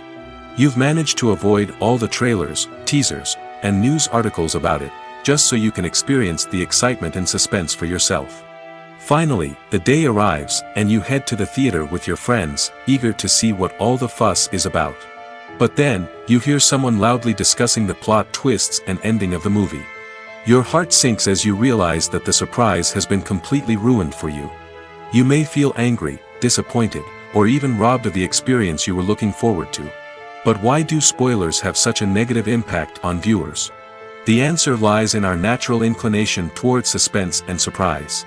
You've managed to avoid all the trailers, teasers, and news articles about it, just so you can experience the excitement and suspense for yourself. Finally, the day arrives, and you head to the theater with your friends, eager to see what all the fuss is about. But then, you hear someone loudly discussing the plot twists and ending of the movie. Your heart sinks as you realize that the surprise has been completely ruined for you. You may feel angry, disappointed, or even robbed of the experience you were looking forward to. But why do spoilers have such a negative impact on viewers? The answer lies in our natural inclination towards suspense and surprise.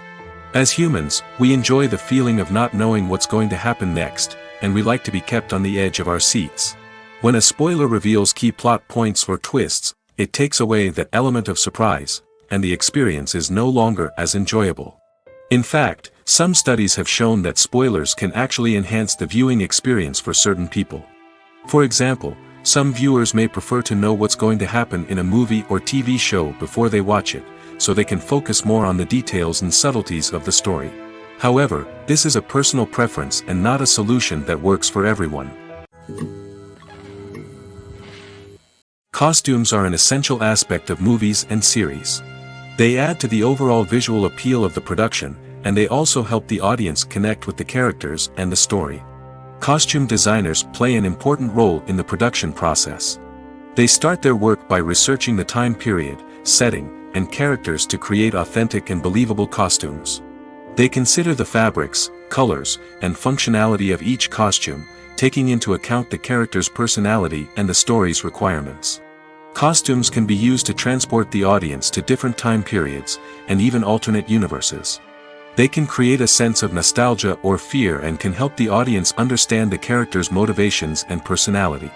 As humans, we enjoy the feeling of not knowing what's going to happen next, and we like to be kept on the edge of our seats. When a spoiler reveals key plot points or twists, it takes away that element of surprise, and the experience is no longer as enjoyable. In fact, some studies have shown that spoilers can actually enhance the viewing experience for certain people. For example, some viewers may prefer to know what's going to happen in a movie or TV show before they watch it, so they can focus more on the details and subtleties of the story. However, this is a personal preference and not a solution that works for everyone. Costumes are an essential aspect of movies and series. They add to the overall visual appeal of the production, and they also help the audience connect with the characters and the story. Costume designers play an important role in the production process. They start their work by researching the time period, setting, and characters to create authentic and believable costumes. They consider the fabrics, colors, and functionality of each costume, taking into account the character's personality and the story's requirements. Costumes can be used to transport the audience to different time periods, and even alternate universes. They can create a sense of nostalgia or fear and can help the audience understand the character's motivations and personality.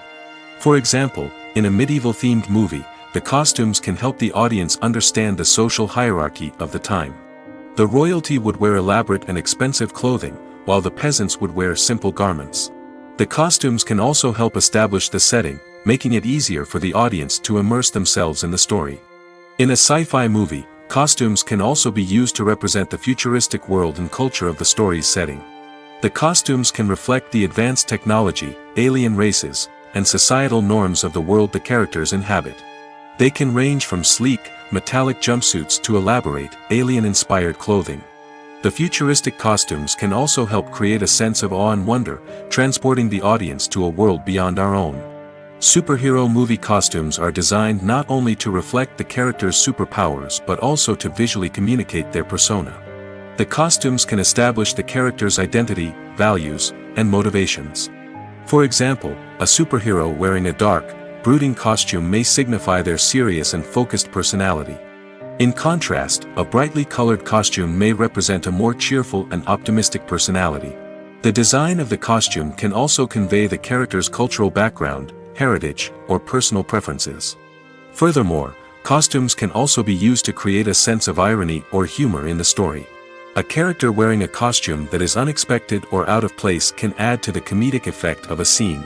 For example, in a medieval-themed movie, the costumes can help the audience understand the social hierarchy of the time. The royalty would wear elaborate and expensive clothing, while the peasants would wear simple garments. The costumes can also help establish the setting, making it easier for the audience to immerse themselves in the story. In a sci-fi movie, costumes can also be used to represent the futuristic world and culture of the story's setting. The costumes can reflect the advanced technology, alien races, and societal norms of the world the characters inhabit. They can range from sleek, metallic jumpsuits to elaborate, alien-inspired clothing. The futuristic costumes can also help create a sense of awe and wonder, transporting the audience to a world beyond our own. Superhero movie costumes are designed not only to reflect the character's superpowers but also to visually communicate their persona. The costumes can establish the character's identity, values, and motivations. For example, a superhero wearing a dark, brooding costume may signify their serious and focused personality. In contrast, a brightly colored costume may represent a more cheerful and optimistic personality. The design of the costume can also convey the character's cultural background, heritage, or personal preferences. Furthermore, costumes can also be used to create a sense of irony or humor in the story. A character wearing a costume that is unexpected or out of place can add to the comedic effect of a scene.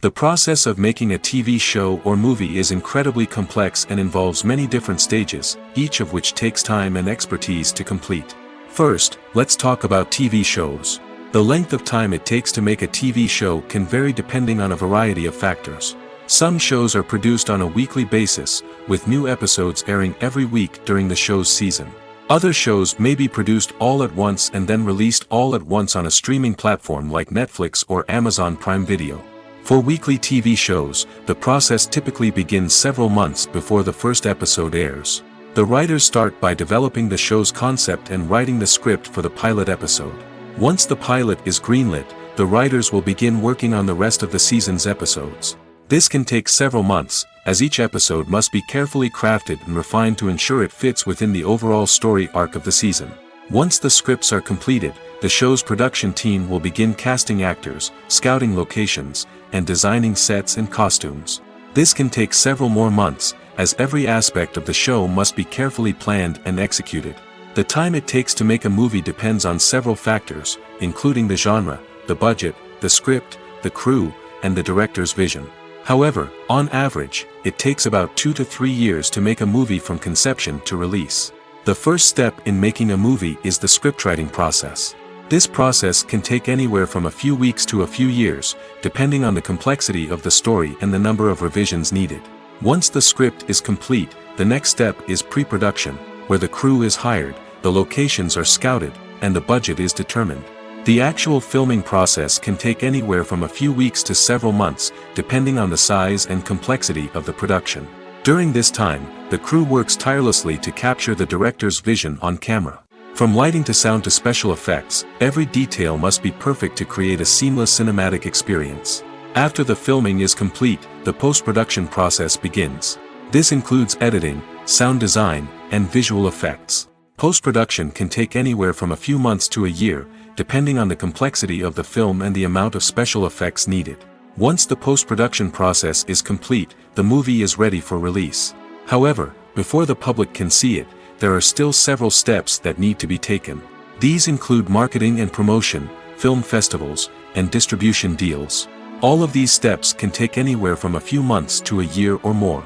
The process of making a TV show or movie is incredibly complex and involves many different stages, each of which takes time and expertise to complete. First, let's talk about TV shows. The length of time it takes to make a TV show can vary depending on a variety of factors. Some shows are produced on a weekly basis, with new episodes airing every week during the show's season. Other shows may be produced all at once and then released all at once on a streaming platform like Netflix or Amazon Prime Video. For weekly TV shows, the process typically begins several months before the first episode airs. The writers start by developing the show's concept and writing the script for the pilot episode. Once the pilot is greenlit, the writers will begin working on the rest of the season's episodes. This can take several months, as each episode must be carefully crafted and refined to ensure it fits within the overall story arc of the season. Once the scripts are completed, the show's production team will begin casting actors, scouting locations, and designing sets and costumes. This can take several more months, as every aspect of the show must be carefully planned and executed. The time it takes to make a movie depends on several factors, including the genre, the budget, the script, the crew, and the director's vision. However, on average, it takes about 2 to 3 years to make a movie from conception to release. The first step in making a movie is the scriptwriting process. This process can take anywhere from a few weeks to a few years, depending on the complexity of the story and the number of revisions needed. Once the script is complete, the next step is pre-production, where the crew is hired, the locations are scouted, and the budget is determined. The actual filming process can take anywhere from a few weeks to several months, depending on the size and complexity of the production. During this time, the crew works tirelessly to capture the director's vision on camera. From lighting to sound to special effects, every detail must be perfect to create a seamless cinematic experience. After the filming is complete, the post-production process begins. This includes editing, sound design, and visual effects. Post-production can take anywhere from a few months to a year, depending on the complexity of the film and the amount of special effects needed. Once the post-production process is complete, the movie is ready for release. However, before the public can see it, there are still several steps that need to be taken. These include marketing and promotion, film festivals, and distribution deals. All of these steps can take anywhere from a few months to a year or more.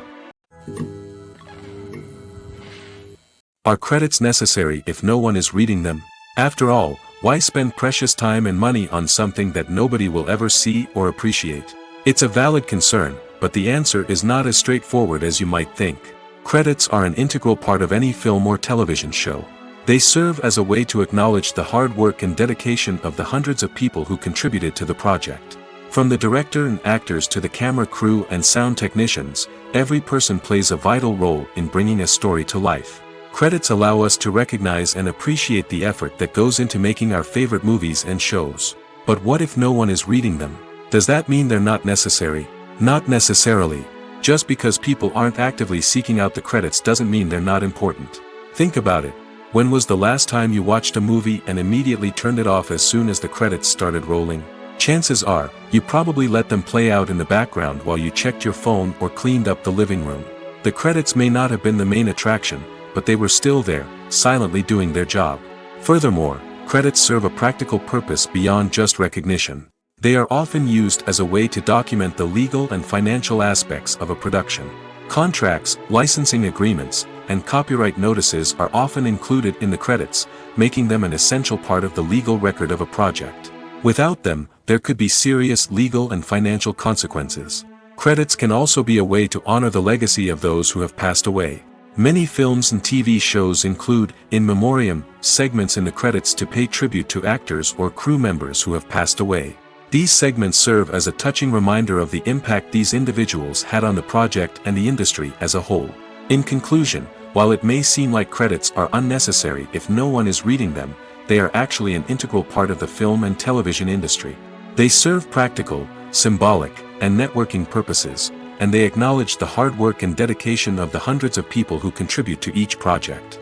Are credits necessary if no one is reading them? After all, why spend precious time and money on something that nobody will ever see or appreciate? It's a valid concern, but the answer is not as straightforward as you might think. Credits are an integral part of any film or television show. They serve as a way to acknowledge the hard work and dedication of the hundreds of people who contributed to the project. From the director and actors to the camera crew and sound technicians, every person plays a vital role in bringing a story to life. Credits allow us to recognize and appreciate the effort that goes into making our favorite movies and shows. But what if no one is reading them? Does that mean they're not necessary? Not necessarily. Just because people aren't actively seeking out the credits doesn't mean they're not important. Think about it. When was the last time you watched a movie and immediately turned it off as soon as the credits started rolling? Chances are, you probably let them play out in the background while you checked your phone or cleaned up the living room. The credits may not have been the main attraction, but they were still there, silently doing their job. Furthermore, credits serve a practical purpose beyond just recognition. They are often used as a way to document the legal and financial aspects of a production. Contracts, licensing agreements, and copyright notices are often included in the credits, making them an essential part of the legal record of a project. Without them, there could be serious legal and financial consequences. Credits can also be a way to honor the legacy of those who have passed away. Many films and TV shows include, in memoriam, segments in the credits to pay tribute to actors or crew members who have passed away. These segments serve as a touching reminder of the impact these individuals had on the project and the industry as a whole. In conclusion, while it may seem like credits are unnecessary if no one is reading them, they are actually an integral part of the film and television industry. They serve practical, symbolic, and networking purposes, and they acknowledge the hard work and dedication of the hundreds of people who contribute to each project.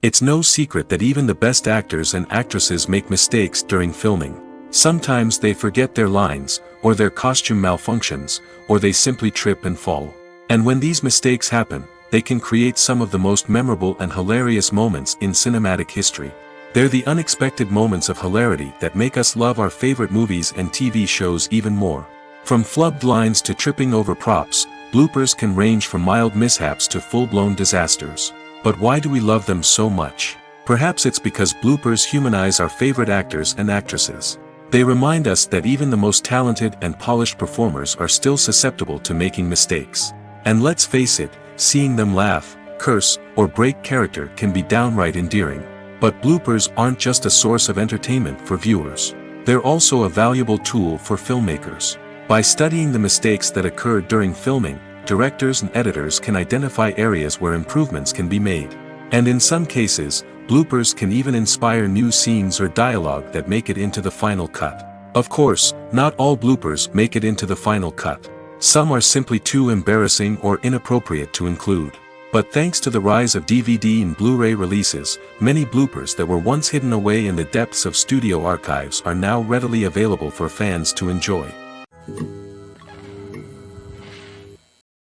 It's no secret that even the best actors and actresses make mistakes during filming. Sometimes they forget their lines, or their costume malfunctions, or they simply trip and fall. And when these mistakes happen, they can create some of the most memorable and hilarious moments in cinematic history. They're the unexpected moments of hilarity that make us love our favorite movies and TV shows even more. From flubbed lines to tripping over props, bloopers can range from mild mishaps to full-blown disasters. But why do we love them so much? Perhaps it's because bloopers humanize our favorite actors and actresses. They remind us that even the most talented and polished performers are still susceptible to making mistakes. And let's face it, seeing them laugh, curse, or break character can be downright endearing. But bloopers aren't just a source of entertainment for viewers. They're also a valuable tool for filmmakers. By studying the mistakes that occur during filming, directors and editors can identify areas where improvements can be made. And in some cases, bloopers can even inspire new scenes or dialogue that make it into the final cut. Of course, not all bloopers make it into the final cut. Some are simply too embarrassing or inappropriate to include. But thanks to the rise of DVD and Blu-ray releases, many bloopers that were once hidden away in the depths of studio archives are now readily available for fans to enjoy.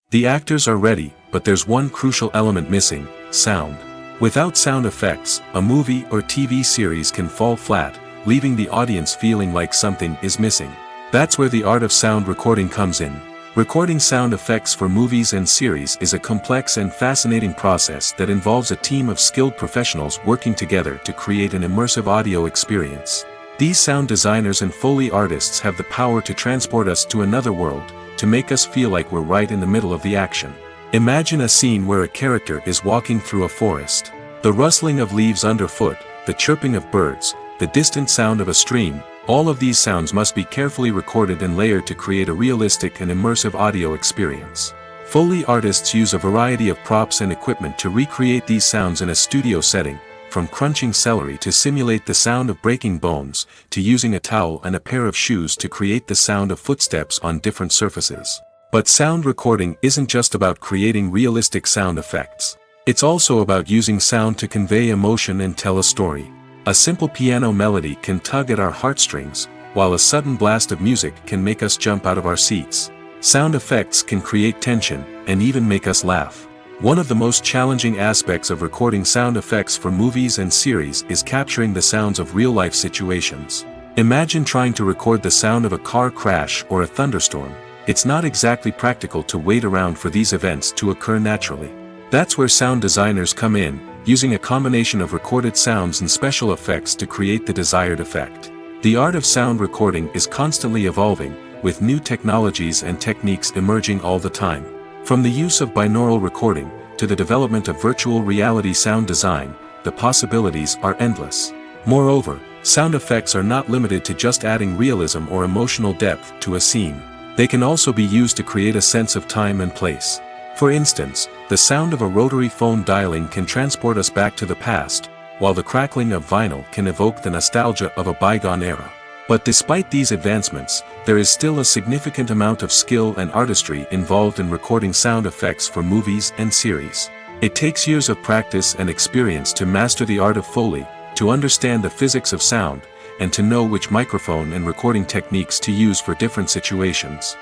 The actors are ready, but there's one crucial element missing: sound. Without sound effects, a movie or TV series can fall flat, leaving the audience feeling like something is missing. That's where the art of sound recording comes in. Recording sound effects for movies and series is a complex and fascinating process that involves a team of skilled professionals working together to create an immersive audio experience. These sound designers and Foley artists have the power to transport us to another world, to make us feel like we're right in the middle of the action. Imagine a scene where a character is walking through a forest. The rustling of leaves underfoot, the chirping of birds, the distant sound of a stream, all of these sounds must be carefully recorded and layered to create a realistic and immersive audio experience. Foley artists use a variety of props and equipment to recreate these sounds in a studio setting, from crunching celery to simulate the sound of breaking bones, to using a towel and a pair of shoes to create the sound of footsteps on different surfaces. But sound recording isn't just about creating realistic sound effects. It's also about using sound to convey emotion and tell a story. A simple piano melody can tug at our heartstrings, while a sudden blast of music can make us jump out of our seats. Sound effects can create tension, and even make us laugh. One of the most challenging aspects of recording sound effects for movies and series is capturing the sounds of real-life situations. Imagine trying to record the sound of a car crash or a thunderstorm. It's not exactly practical to wait around for these events to occur naturally. That's where sound designers come in, using a combination of recorded sounds and special effects to create the desired effect. The art of sound recording is constantly evolving, with new technologies and techniques emerging all the time. From the use of binaural recording, to the development of virtual reality sound design, the possibilities are endless. Moreover, sound effects are not limited to just adding realism or emotional depth to a scene. They can also be used to create a sense of time and place. For instance, the sound of a rotary phone dialing can transport us back to the past, while the crackling of vinyl can evoke the nostalgia of a bygone era. But despite these advancements, there is still a significant amount of skill and artistry involved in recording sound effects for movies and series. It takes years of practice and experience to master the art of Foley, to understand the physics of sound, and to know which microphone and recording techniques to use for different situations.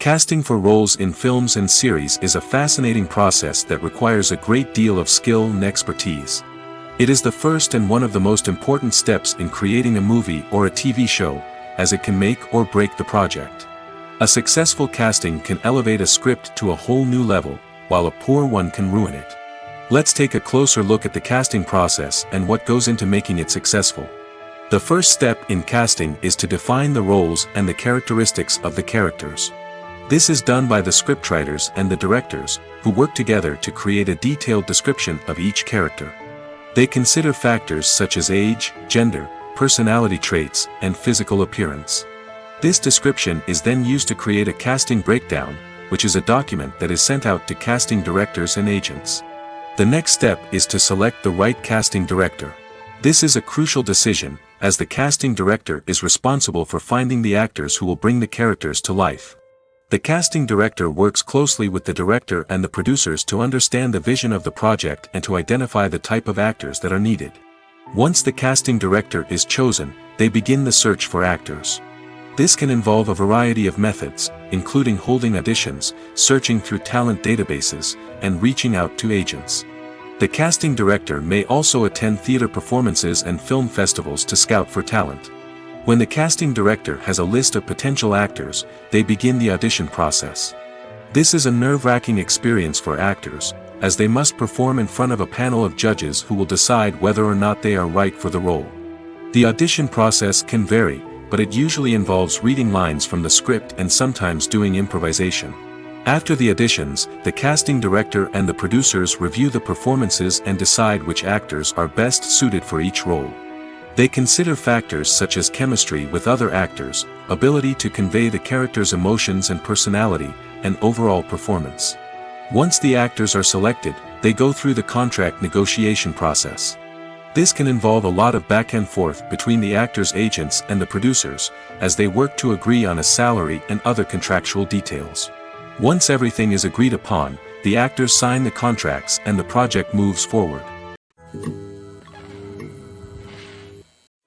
Casting for roles in films and series is a fascinating process that requires a great deal of skill and expertise. It is the first and one of the most important steps in creating a movie or a TV show, as it can make or break the project. A successful casting can elevate a script to a whole new level, while a poor one can ruin it. Let's take a closer look at the casting process and what goes into making it successful. The first step in casting is to define the roles and the characteristics of the characters. This is done by the scriptwriters and the directors, who work together to create a detailed description of each character. They consider factors such as age, gender, personality traits, and physical appearance. This description is then used to create a casting breakdown, which is a document that is sent out to casting directors and agents. The next step is to select the right casting director. This is a crucial decision, as the casting director is responsible for finding the actors who will bring the characters to life. The casting director works closely with the director and the producers to understand the vision of the project and to identify the type of actors that are needed. Once the casting director is chosen, they begin the search for actors. This can involve a variety of methods, including holding auditions, searching through talent databases, and reaching out to agents. The casting director may also attend theater performances and film festivals to scout for talent. When the casting director has a list of potential actors, they begin the audition process. This is a nerve-wracking experience for actors, as they must perform in front of a panel of judges who will decide whether or not they are right for the role. The audition process can vary, but it usually involves reading lines from the script and sometimes doing improvisation. After the auditions, the casting director and the producers review the performances and decide which actors are best suited for each role. They consider factors such as chemistry with other actors, ability to convey the character's emotions and personality, and overall performance. Once the actors are selected, they go through the contract negotiation process. This can involve a lot of back and forth between the actors' agents and the producers, as they work to agree on a salary and other contractual details. Once everything is agreed upon, the actors sign the contracts and the project moves forward.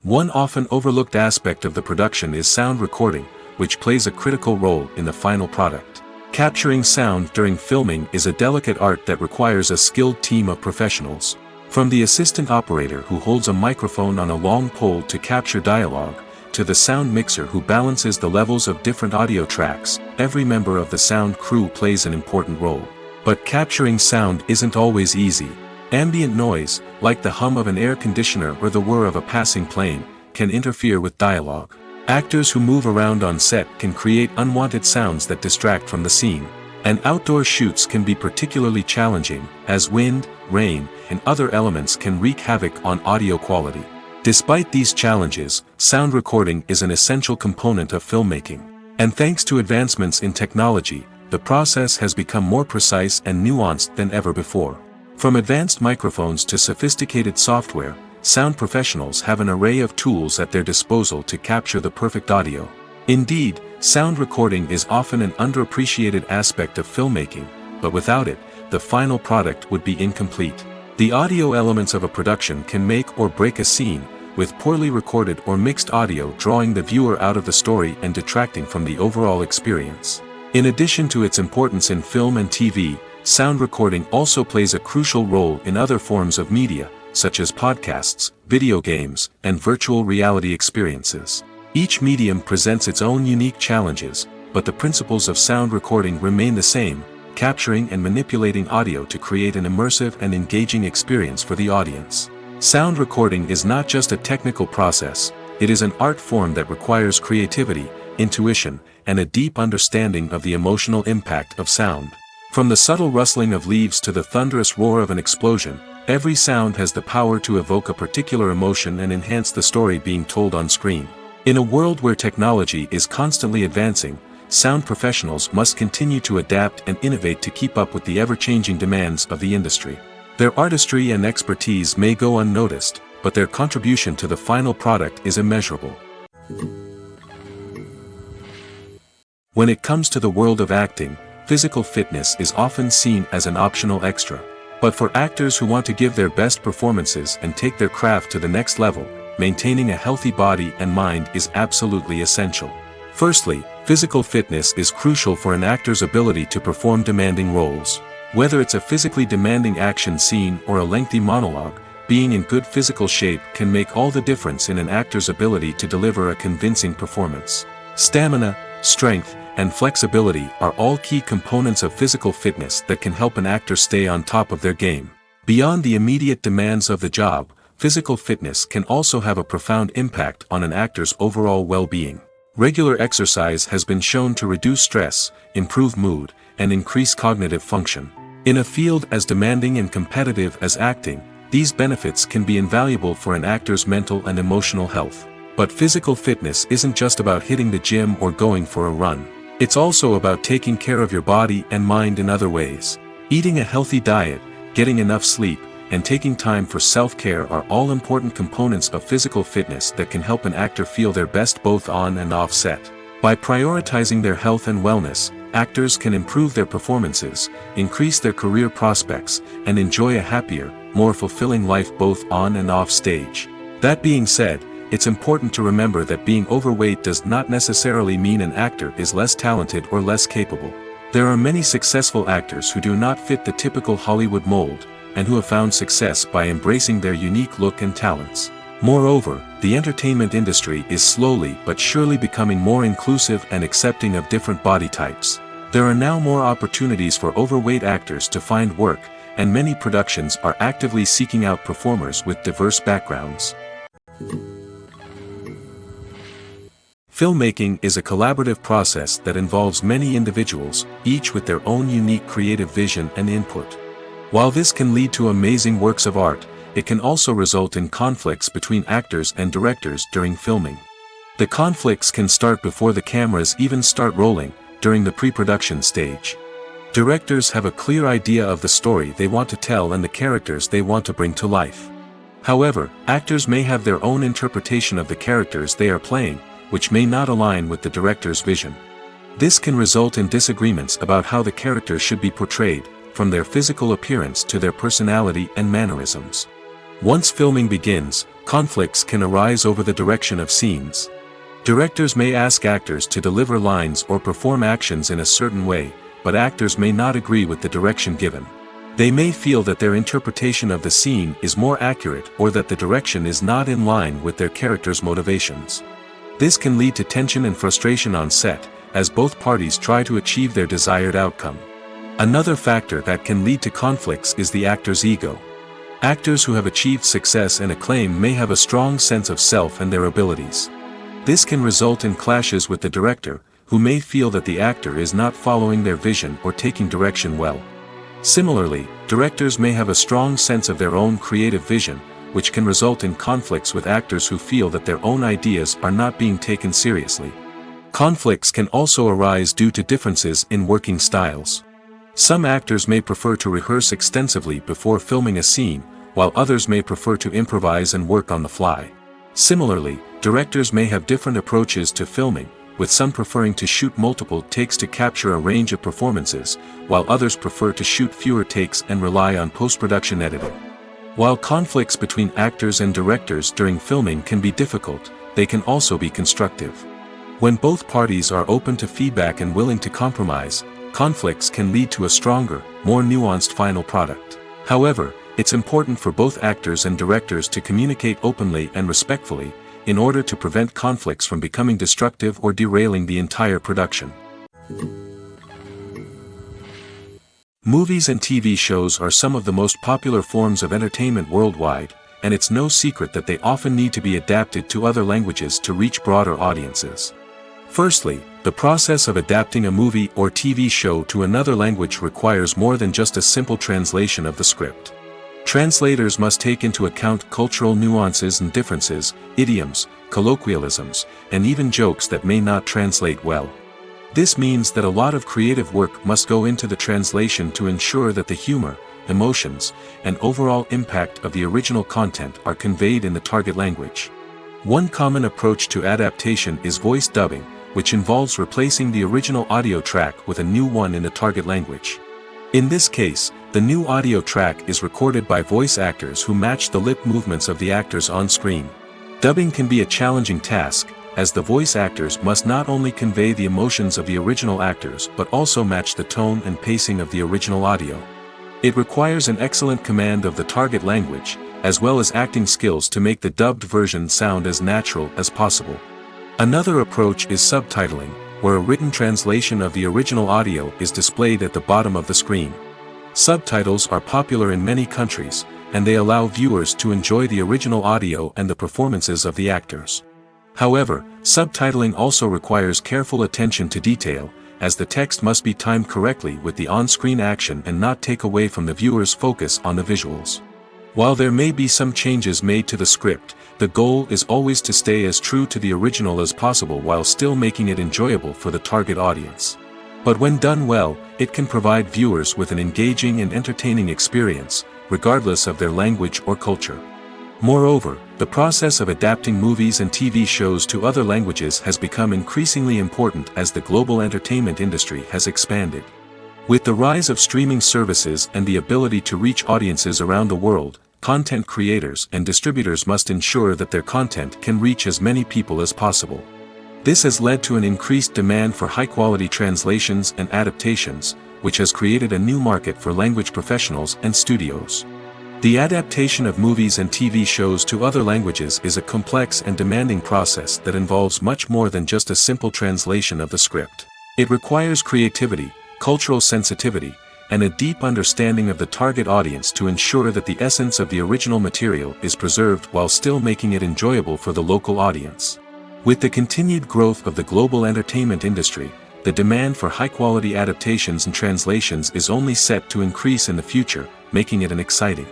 One often overlooked aspect of the production is sound recording, which plays a critical role in the final product. Capturing sound during filming is a delicate art that requires a skilled team of professionals. From the assistant operator who holds a microphone on a long pole to capture dialogue, to the sound mixer who balances the levels of different audio tracks, every member of the sound crew plays an important role. But capturing sound isn't always easy. Ambient noise, like the hum of an air conditioner or the whir of a passing plane, can interfere with dialogue. Actors who move around on set can create unwanted sounds that distract from the scene. And outdoor shoots can be particularly challenging, as wind, rain, and other elements can wreak havoc on audio quality. Despite these challenges, sound recording is an essential component of filmmaking. And thanks to advancements in technology, the process has become more precise and nuanced than ever before. From advanced microphones to sophisticated software, sound professionals have an array of tools at their disposal to capture the perfect audio. Indeed, sound recording is often an underappreciated aspect of filmmaking, but without it, the final product would be incomplete. The audio elements of a production can make or break a scene, with poorly recorded or mixed audio drawing the viewer out of the story and detracting from the overall experience. In addition to its importance in film and TV, sound recording also plays a crucial role in other forms of media, such as podcasts, video games, and virtual reality experiences. Each medium presents its own unique challenges, but the principles of sound recording remain the same, capturing and manipulating audio to create an immersive and engaging experience for the audience. Sound recording is not just a technical process, it is an art form that requires creativity, intuition, and a deep understanding of the emotional impact of sound. From the subtle rustling of leaves to the thunderous roar of an explosion, every sound has the power to evoke a particular emotion and enhance the story being told on screen. In a world where technology is constantly advancing, sound professionals must continue to adapt and innovate to keep up with the ever-changing demands of the industry. Their artistry and expertise may go unnoticed, but their contribution to the final product is immeasurable. When it comes to the world of acting, physical fitness is often seen as an optional extra. But for actors who want to give their best performances and take their craft to the next level, maintaining a healthy body and mind is absolutely essential. Firstly, physical fitness is crucial for an actor's ability to perform demanding roles. Whether it's a physically demanding action scene or a lengthy monologue, being in good physical shape can make all the difference in an actor's ability to deliver a convincing performance. Stamina, strength, and flexibility are all key components of physical fitness that can help an actor stay on top of their game. Beyond the immediate demands of the job, physical fitness can also have a profound impact on an actor's overall well-being. Regular exercise has been shown to reduce stress, improve mood, and increase cognitive function. In a field as demanding and competitive as acting, these benefits can be invaluable for an actor's mental and emotional health. But physical fitness isn't just about hitting the gym or going for a run. It's also about taking care of your body and mind in other ways. Eating a healthy diet, getting enough sleep, and taking time for self-care are all important components of physical fitness that can help an actor feel their best both on and off set. By prioritizing their health and wellness, actors can improve their performances, increase their career prospects, and enjoy a happier, more fulfilling life both on and off stage. That being said, it's important to remember that being overweight does not necessarily mean an actor is less talented or less capable. There are many successful actors who do not fit the typical Hollywood mold, and who have found success by embracing their unique look and talents. Moreover, the entertainment industry is slowly but surely becoming more inclusive and accepting of different body types. There are now more opportunities for overweight actors to find work, and many productions are actively seeking out performers with diverse backgrounds. Filmmaking is a collaborative process that involves many individuals, each with their own unique creative vision and input. While this can lead to amazing works of art, it can also result in conflicts between actors and directors during filming. The conflicts can start before the cameras even start rolling, during the pre-production stage. Directors have a clear idea of the story they want to tell and the characters they want to bring to life. However, actors may have their own interpretation of the characters they are playing, which may not align with the director's vision. This can result in disagreements about how the characters should be portrayed, from their physical appearance to their personality and mannerisms. Once filming begins, conflicts can arise over the direction of scenes. Directors may ask actors to deliver lines or perform actions in a certain way, but actors may not agree with the direction given. They may feel that their interpretation of the scene is more accurate or that the direction is not in line with their character's motivations. This can lead to tension and frustration on set, as both parties try to achieve their desired outcome. Another factor that can lead to conflicts is the actor's ego. Actors who have achieved success and acclaim may have a strong sense of self and their abilities. This can result in clashes with the director, who may feel that the actor is not following their vision or taking direction well. Similarly, directors may have a strong sense of their own creative vision, which can result in conflicts with actors who feel that their own ideas are not being taken seriously. Conflicts can also arise due to differences in working styles. Some actors may prefer to rehearse extensively before filming a scene, while others may prefer to improvise and work on the fly. Similarly, directors may have different approaches to filming, with some preferring to shoot multiple takes to capture a range of performances, while others prefer to shoot fewer takes and rely on post-production editing. While conflicts between actors and directors during filming can be difficult, they can also be constructive. When both parties are open to feedback and willing to compromise, conflicts can lead to a stronger, more nuanced final product. However, it's important for both actors and directors to communicate openly and respectfully, in order to prevent conflicts from becoming destructive or derailing the entire production. Movies and TV shows are some of the most popular forms of entertainment worldwide, and it's no secret that they often need to be adapted to other languages to reach broader audiences. Firstly, the process of adapting a movie or TV show to another language requires more than just a simple translation of the script. Translators must take into account cultural nuances and differences, idioms, colloquialisms, and even jokes that may not translate well. This means that a lot of creative work must go into the translation to ensure that the humor, emotions, and overall impact of the original content are conveyed in the target language. One common approach to adaptation is voice dubbing, which involves replacing the original audio track with a new one in the target language. In this case, the new audio track is recorded by voice actors who match the lip movements of the actors on screen. Dubbing can be a challenging task, as the voice actors must not only convey the emotions of the original actors but also match the tone and pacing of the original audio. It requires an excellent command of the target language, as well as acting skills to make the dubbed version sound as natural as possible. Another approach is subtitling, where a written translation of the original audio is displayed at the bottom of the screen. Subtitles are popular in many countries, and they allow viewers to enjoy the original audio and the performances of the actors. However, subtitling also requires careful attention to detail, as the text must be timed correctly with the on-screen action and not take away from the viewer's focus on the visuals. While there may be some changes made to the script, the goal is always to stay as true to the original as possible while still making it enjoyable for the target audience. But when done well, it can provide viewers with an engaging and entertaining experience, regardless of their language or culture. Moreover, the process of adapting movies and TV shows to other languages has become increasingly important as the global entertainment industry has expanded. With the rise of streaming services and the ability to reach audiences around the world, content creators and distributors must ensure that their content can reach as many people as possible. This has led to an increased demand for high-quality translations and adaptations, which has created a new market for language professionals and studios. The adaptation of movies and TV shows to other languages is a complex and demanding process that involves much more than just a simple translation of the script. It requires creativity, cultural sensitivity, and a deep understanding of the target audience to ensure that the essence of the original material is preserved while still making it enjoyable for the local audience. With the continued growth of the global entertainment industry, the demand for high-quality adaptations and translations is only set to increase in the future, making it an exciting.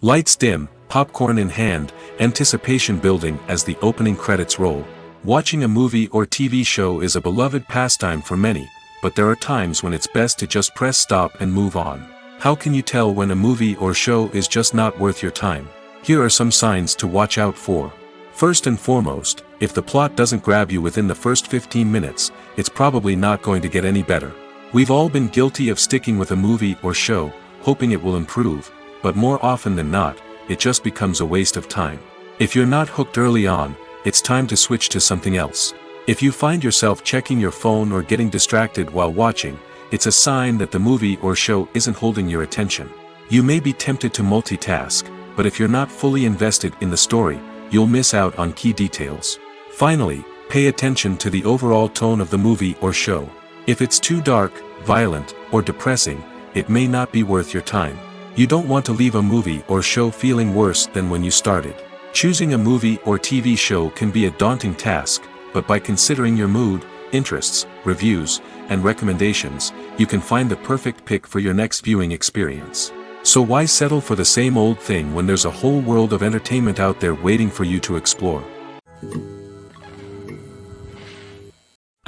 Lights dim, popcorn in hand, anticipation building as the opening credits roll. Watching a movie or TV show is a beloved pastime for many, but there are times when it's best to just press stop and move on. How can you tell when a movie or show is just not worth your time? Here are some signs to watch out for. First and foremost, if the plot doesn't grab you within the first 15 minutes, it's probably not going to get any better. We've all been guilty of sticking with a movie or show, hoping it will improve, but more often than not, it just becomes a waste of time. If you're not hooked early on, it's time to switch to something else. If you find yourself checking your phone or getting distracted while watching, it's a sign that the movie or show isn't holding your attention. You may be tempted to multitask, but if you're not fully invested in the story, you'll miss out on key details. Finally, pay attention to the overall tone of the movie or show. If it's too dark, violent, or depressing, it may not be worth your time. You don't want to leave a movie or show feeling worse than when you started. Choosing a movie or TV show can be a daunting task, but by considering your mood, interests, reviews, and recommendations, you can find the perfect pick for your next viewing experience. So why settle for the same old thing when there's a whole world of entertainment out there waiting for you to explore?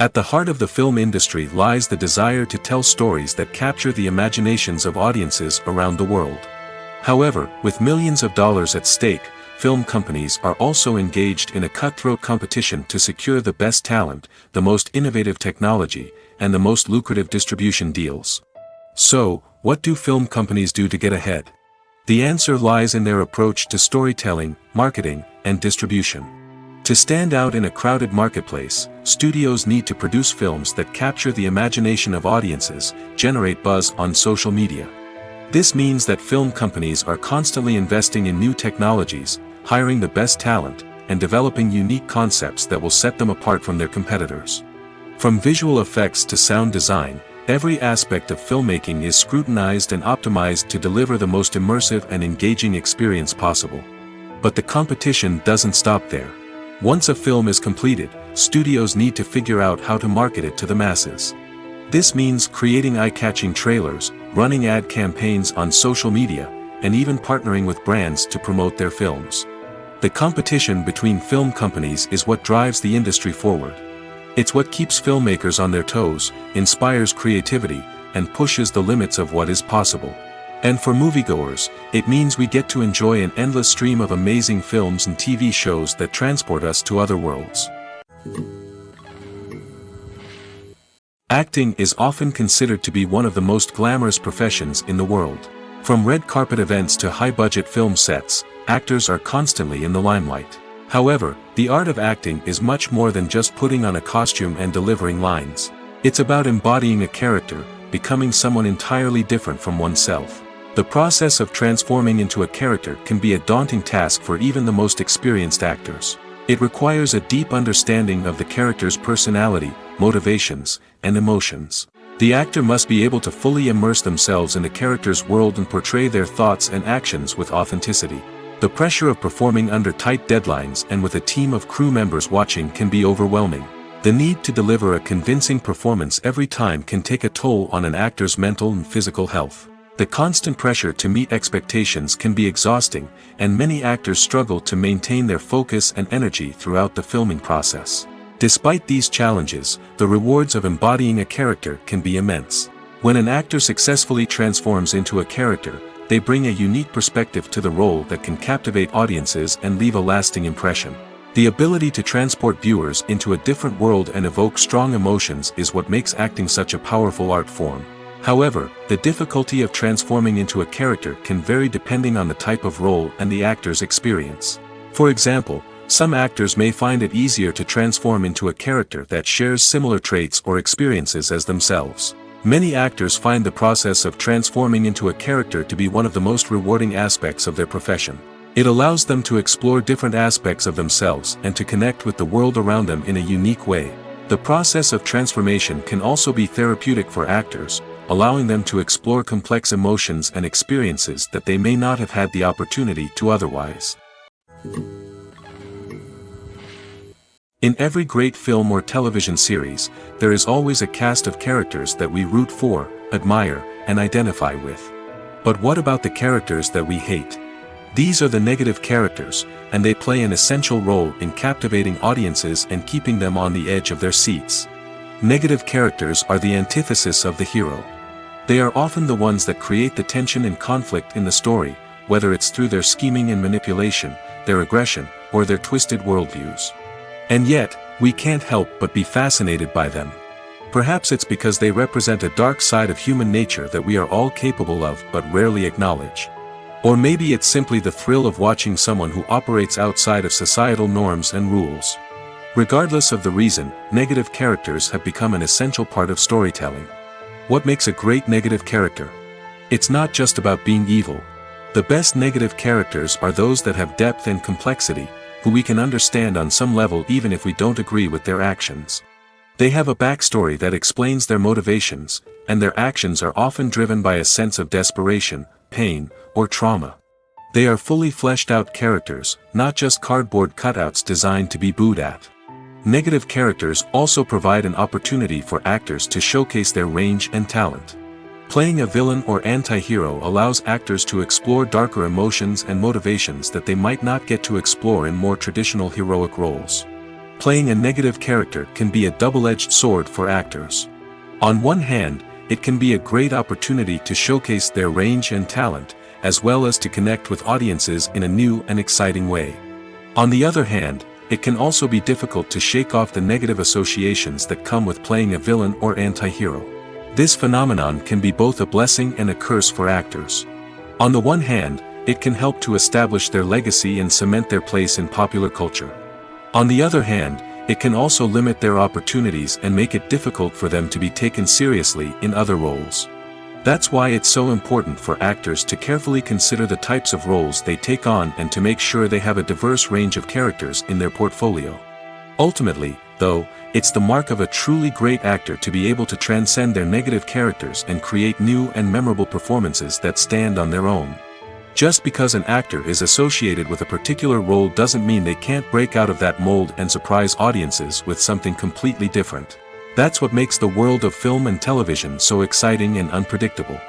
At the heart of the film industry lies the desire to tell stories that capture the imaginations of audiences around the world. However, with millions of dollars at stake, film companies are also engaged in a cutthroat competition to secure the best talent, the most innovative technology, and the most lucrative distribution deals. So, what do film companies do to get ahead? The answer lies in their approach to storytelling, marketing, and distribution. To stand out in a crowded marketplace, studios need to produce films that capture the imagination of audiences, generate buzz on social media. This means that film companies are constantly investing in new technologies, hiring the best talent, and developing unique concepts that will set them apart from their competitors. From visual effects to sound design, every aspect of filmmaking is scrutinized and optimized to deliver the most immersive and engaging experience possible. But the competition doesn't stop there. Once a film is completed, studios need to figure out how to market it to the masses. This means creating eye-catching trailers, running ad campaigns on social media, and even partnering with brands to promote their films. The competition between film companies is what drives the industry forward. It's what keeps filmmakers on their toes, inspires creativity, and pushes the limits of what is possible. And for moviegoers, it means we get to enjoy an endless stream of amazing films and TV shows that transport us to other worlds. Acting is often considered to be one of the most glamorous professions in the world. From red carpet events to high-budget film sets, actors are constantly in the limelight. However, the art of acting is much more than just putting on a costume and delivering lines. It's about embodying a character, becoming someone entirely different from oneself. The process of transforming into a character can be a daunting task for even the most experienced actors. It requires a deep understanding of the character's personality, motivations, and emotions. The actor must be able to fully immerse themselves in the character's world and portray their thoughts and actions with authenticity. The pressure of performing under tight deadlines and with a team of crew members watching can be overwhelming. The need to deliver a convincing performance every time can take a toll on an actor's mental and physical health. The constant pressure to meet expectations can be exhausting, and many actors struggle to maintain their focus and energy throughout the filming process. Despite these challenges, the rewards of embodying a character can be immense. When an actor successfully transforms into a character, they bring a unique perspective to the role that can captivate audiences and leave a lasting impression. The ability to transport viewers into a different world and evoke strong emotions is what makes acting such a powerful art form. However, the difficulty of transforming into a character can vary depending on the type of role and the actor's experience. For example, some actors may find it easier to transform into a character that shares similar traits or experiences as themselves. Many actors find the process of transforming into a character to be one of the most rewarding aspects of their profession. It allows them to explore different aspects of themselves and to connect with the world around them in a unique way. The process of transformation can also be therapeutic for actors, allowing them to explore complex emotions and experiences that they may not have had the opportunity to otherwise. In every great film or television series, there is always a cast of characters that we root for, admire, and identify with. But what about the characters that we hate? These are the negative characters, and they play an essential role in captivating audiences and keeping them on the edge of their seats. Negative characters are the antithesis of the hero. They are often the ones that create the tension and conflict in the story, whether it's through their scheming and manipulation, their aggression, or their twisted worldviews. And yet, we can't help but be fascinated by them. Perhaps it's because they represent a dark side of human nature that we are all capable of but rarely acknowledge. Or maybe it's simply the thrill of watching someone who operates outside of societal norms and rules. Regardless of the reason, negative characters have become an essential part of storytelling. What makes a great negative character? It's not just about being evil. The best negative characters are those that have depth and complexity, who we can understand on some level even if we don't agree with their actions. They have a backstory that explains their motivations, and their actions are often driven by a sense of desperation, pain, or trauma. They are fully fleshed out characters, not just cardboard cutouts designed to be booed at. Negative characters also provide an opportunity for actors to showcase their range and talent. Playing a villain or anti-hero allows actors to explore darker emotions and motivations that they might not get to explore in more traditional heroic roles. Playing a negative character can be a double-edged sword for actors. On one hand, it can be a great opportunity to showcase their range and talent, as well as to connect with audiences in a new and exciting way. On the other hand, it can also be difficult to shake off the negative associations that come with playing a villain or anti-hero. This phenomenon can be both a blessing and a curse for actors. On the one hand, it can help to establish their legacy and cement their place in popular culture. On the other hand, it can also limit their opportunities and make it difficult for them to be taken seriously in other roles. That's why it's so important for actors to carefully consider the types of roles they take on and to make sure they have a diverse range of characters in their portfolio. Ultimately, though, it's the mark of a truly great actor to be able to transcend their negative characters and create new and memorable performances that stand on their own. Just because an actor is associated with a particular role doesn't mean they can't break out of that mold and surprise audiences with something completely different. That's what makes the world of film and television so exciting and unpredictable.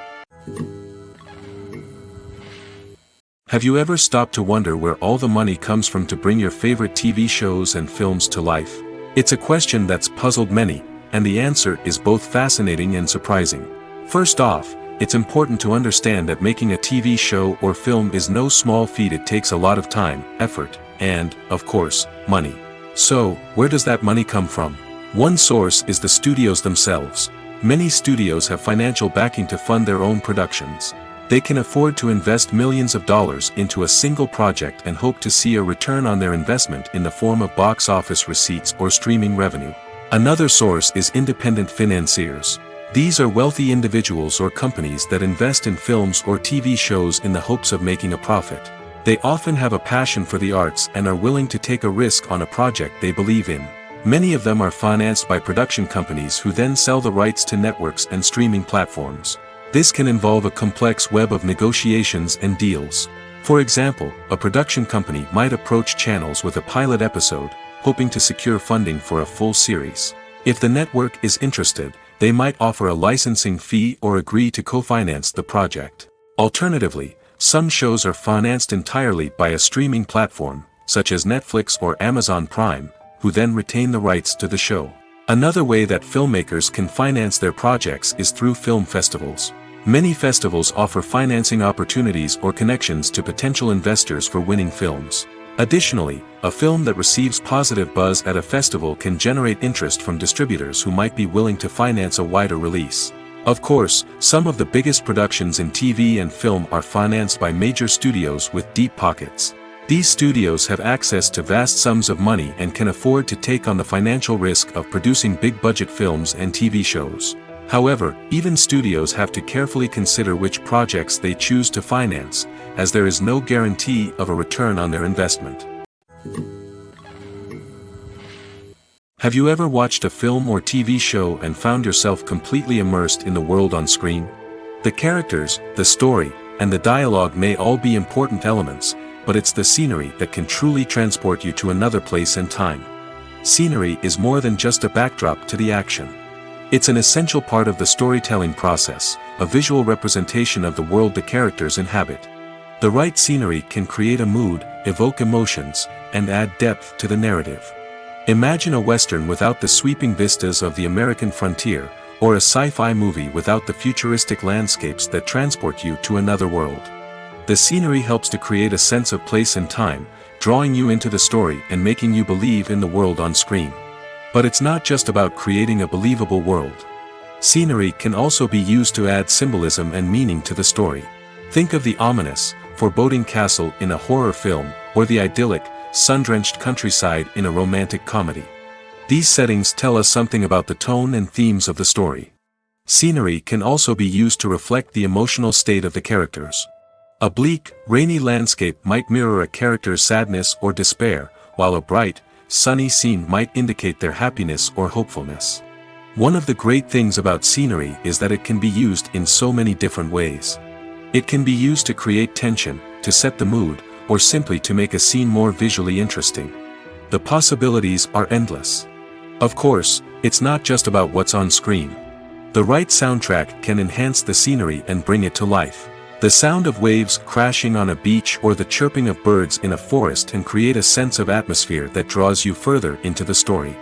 Have you ever stopped to wonder where all the money comes from to bring your favorite TV shows and films to life? It's a question that's puzzled many, and the answer is both fascinating and surprising. First off, it's important to understand that making a TV show or film is no small feat. It takes a lot of time, effort, and, of course, money. So, where does that money come from? One source is the studios themselves. Many studios have financial backing to fund their own productions. They can afford to invest millions of dollars into a single project and hope to see a return on their investment in the form of box office receipts or streaming revenue. Another source is independent financiers. These are wealthy individuals or companies that invest in films or TV shows in the hopes of making a profit. They often have a passion for the arts and are willing to take a risk on a project they believe in. Many of them are financed by production companies who then sell the rights to networks and streaming platforms. This can involve a complex web of negotiations and deals. For example, a production company might approach channels with a pilot episode, hoping to secure funding for a full series. If the network is interested, they might offer a licensing fee or agree to co-finance the project. Alternatively, some shows are financed entirely by a streaming platform, such as Netflix or Amazon Prime, who then retain the rights to the show. Another way that filmmakers can finance their projects is through film festivals. Many festivals offer financing opportunities or connections to potential investors for winning films. Additionally, a film that receives positive buzz at a festival can generate interest from distributors who might be willing to finance a wider release. Of course, some of the biggest productions in TV and film are financed by major studios with deep pockets. These studios have access to vast sums of money and can afford to take on the financial risk of producing big-budget films and TV shows. However, even studios have to carefully consider which projects they choose to finance, as there is no guarantee of a return on their investment. Have you ever watched a film or TV show and found yourself completely immersed in the world on screen? The characters, the story, and the dialogue may all be important elements, but it's the scenery that can truly transport you to another place and time. Scenery is more than just a backdrop to the action. It's an essential part of the storytelling process, a visual representation of the world the characters inhabit. The right scenery can create a mood, evoke emotions, and add depth to the narrative. Imagine a Western without the sweeping vistas of the American frontier, or a sci-fi movie without the futuristic landscapes that transport you to another world. The scenery helps to create a sense of place and time, drawing you into the story and making you believe in the world on screen. But it's not just about creating a believable world. Scenery can also be used to add symbolism and meaning to the story. Think of the ominous, foreboding castle in a horror film, or the idyllic, sun-drenched countryside in a romantic comedy. These settings tell us something about the tone and themes of the story. Scenery can also be used to reflect the emotional state of the characters. A bleak, rainy landscape might mirror a character's sadness or despair, while a bright, sunny scene might indicate their happiness or hopefulness. One of the great things about scenery is that it can be used in so many different ways. It can be used to create tension, to set the mood, or simply to make a scene more visually interesting. The possibilities are endless. Of course, it's not just about what's on screen. The right soundtrack can enhance the scenery and bring it to life. The sound of waves crashing on a beach or the chirping of birds in a forest can create a sense of atmosphere that draws you further into the story.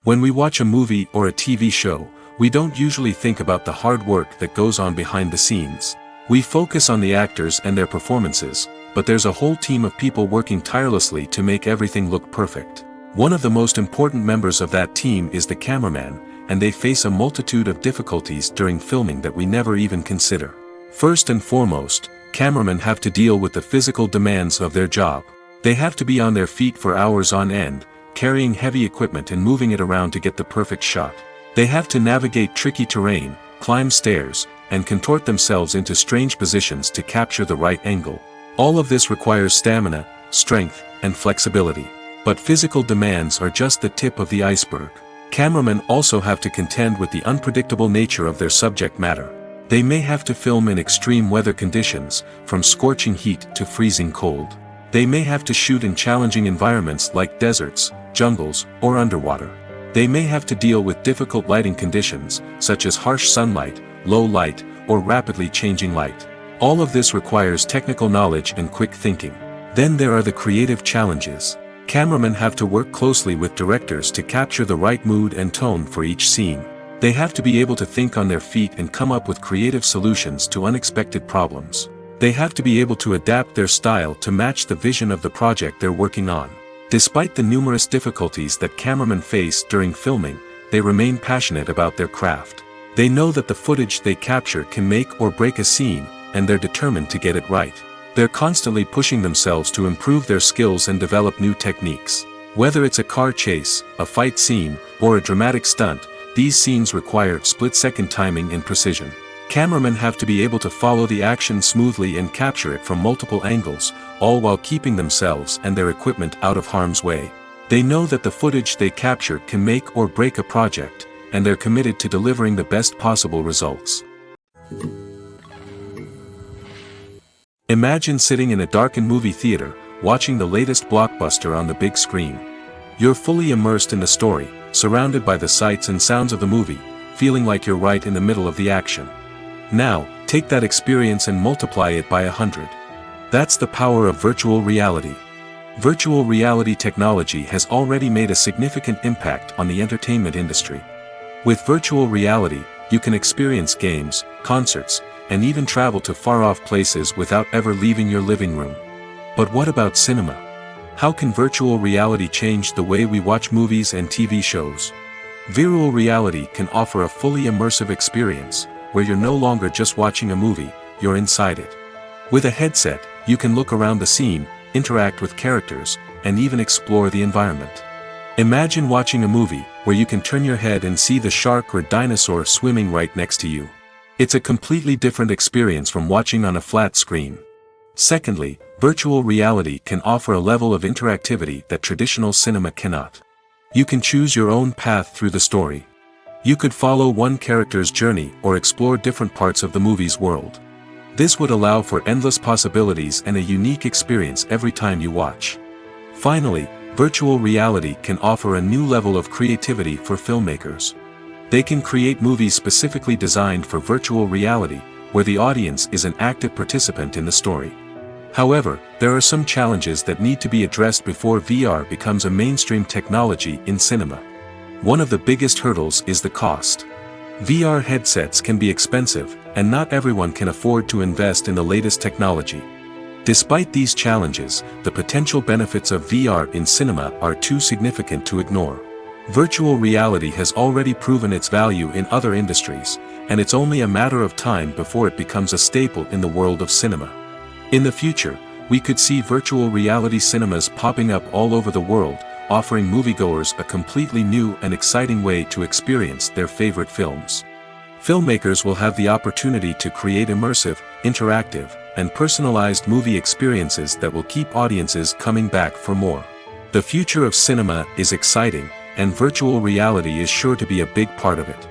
When we watch a movie or a TV show, we don't usually think about the hard work that goes on behind the scenes. We focus on the actors and their performances, but there's a whole team of people working tirelessly to make everything look perfect. One of the most important members of that team is the cameraman, and they face a multitude of difficulties during filming that we never even consider. First and foremost, cameramen have to deal with the physical demands of their job. They have to be on their feet for hours on end, carrying heavy equipment and moving it around to get the perfect shot. They have to navigate tricky terrain, climb stairs, and contort themselves into strange positions to capture the right angle. All of this requires stamina, strength, and flexibility. But physical demands are just the tip of the iceberg. Cameramen also have to contend with the unpredictable nature of their subject matter. They may have to film in extreme weather conditions, from scorching heat to freezing cold. They may have to shoot in challenging environments like deserts, jungles, or underwater. They may have to deal with difficult lighting conditions, such as harsh sunlight, low light, or rapidly changing light. All of this requires technical knowledge and quick thinking. Then there are the creative challenges. Cameramen have to work closely with directors to capture the right mood and tone for each scene. They have to be able to think on their feet and come up with creative solutions to unexpected problems. They have to be able to adapt their style to match the vision of the project they're working on. Despite the numerous difficulties that cameramen face during filming, they remain passionate about their craft. They know that the footage they capture can make or break a scene, and they're determined to get it right. They're constantly pushing themselves to improve their skills and develop new techniques. Whether it's a car chase, a fight scene, or a dramatic stunt, these scenes require split-second timing and precision. Cameramen have to be able to follow the action smoothly and capture it from multiple angles, all while keeping themselves and their equipment out of harm's way. They know that the footage they capture can make or break a project, and they're committed to delivering the best possible results. Imagine sitting in a darkened movie theater, watching the latest blockbuster on the big screen. You're fully immersed in the story, surrounded by the sights and sounds of the movie, feeling like you're right in the middle of the action. Now, take that experience and multiply it by 100. That's the power of virtual reality. Virtual reality technology has already made a significant impact on the entertainment industry. With virtual reality, you can experience games, concerts, and even travel to far-off places without ever leaving your living room. But what about cinema? How can virtual reality change the way we watch movies and TV shows? Virtual reality can offer a fully immersive experience, where you're no longer just watching a movie, you're inside it. With a headset, you can look around the scene, interact with characters, and even explore the environment. Imagine watching a movie, where you can turn your head and see the shark or dinosaur swimming right next to you. It's a completely different experience from watching on a flat screen. Secondly, virtual reality can offer a level of interactivity that traditional cinema cannot. You can choose your own path through the story. You could follow one character's journey or explore different parts of the movie's world. This would allow for endless possibilities and a unique experience every time you watch. Finally, virtual reality can offer a new level of creativity for filmmakers. They can create movies specifically designed for virtual reality, where the audience is an active participant in the story. However, there are some challenges that need to be addressed before VR becomes a mainstream technology in cinema. One of the biggest hurdles is the cost. VR headsets can be expensive, and not everyone can afford to invest in the latest technology. Despite these challenges, the potential benefits of VR in cinema are too significant to ignore. Virtual reality has already proven its value in other industries, and it's only a matter of time before it becomes a staple in the world of cinema. In the future, we could see virtual reality cinemas popping up all over the world, offering moviegoers a completely new and exciting way to experience their favorite films. Filmmakers will have the opportunity to create immersive, interactive, and personalized movie experiences that will keep audiences coming back for more. The future of cinema is exciting, and virtual reality is sure to be a big part of it.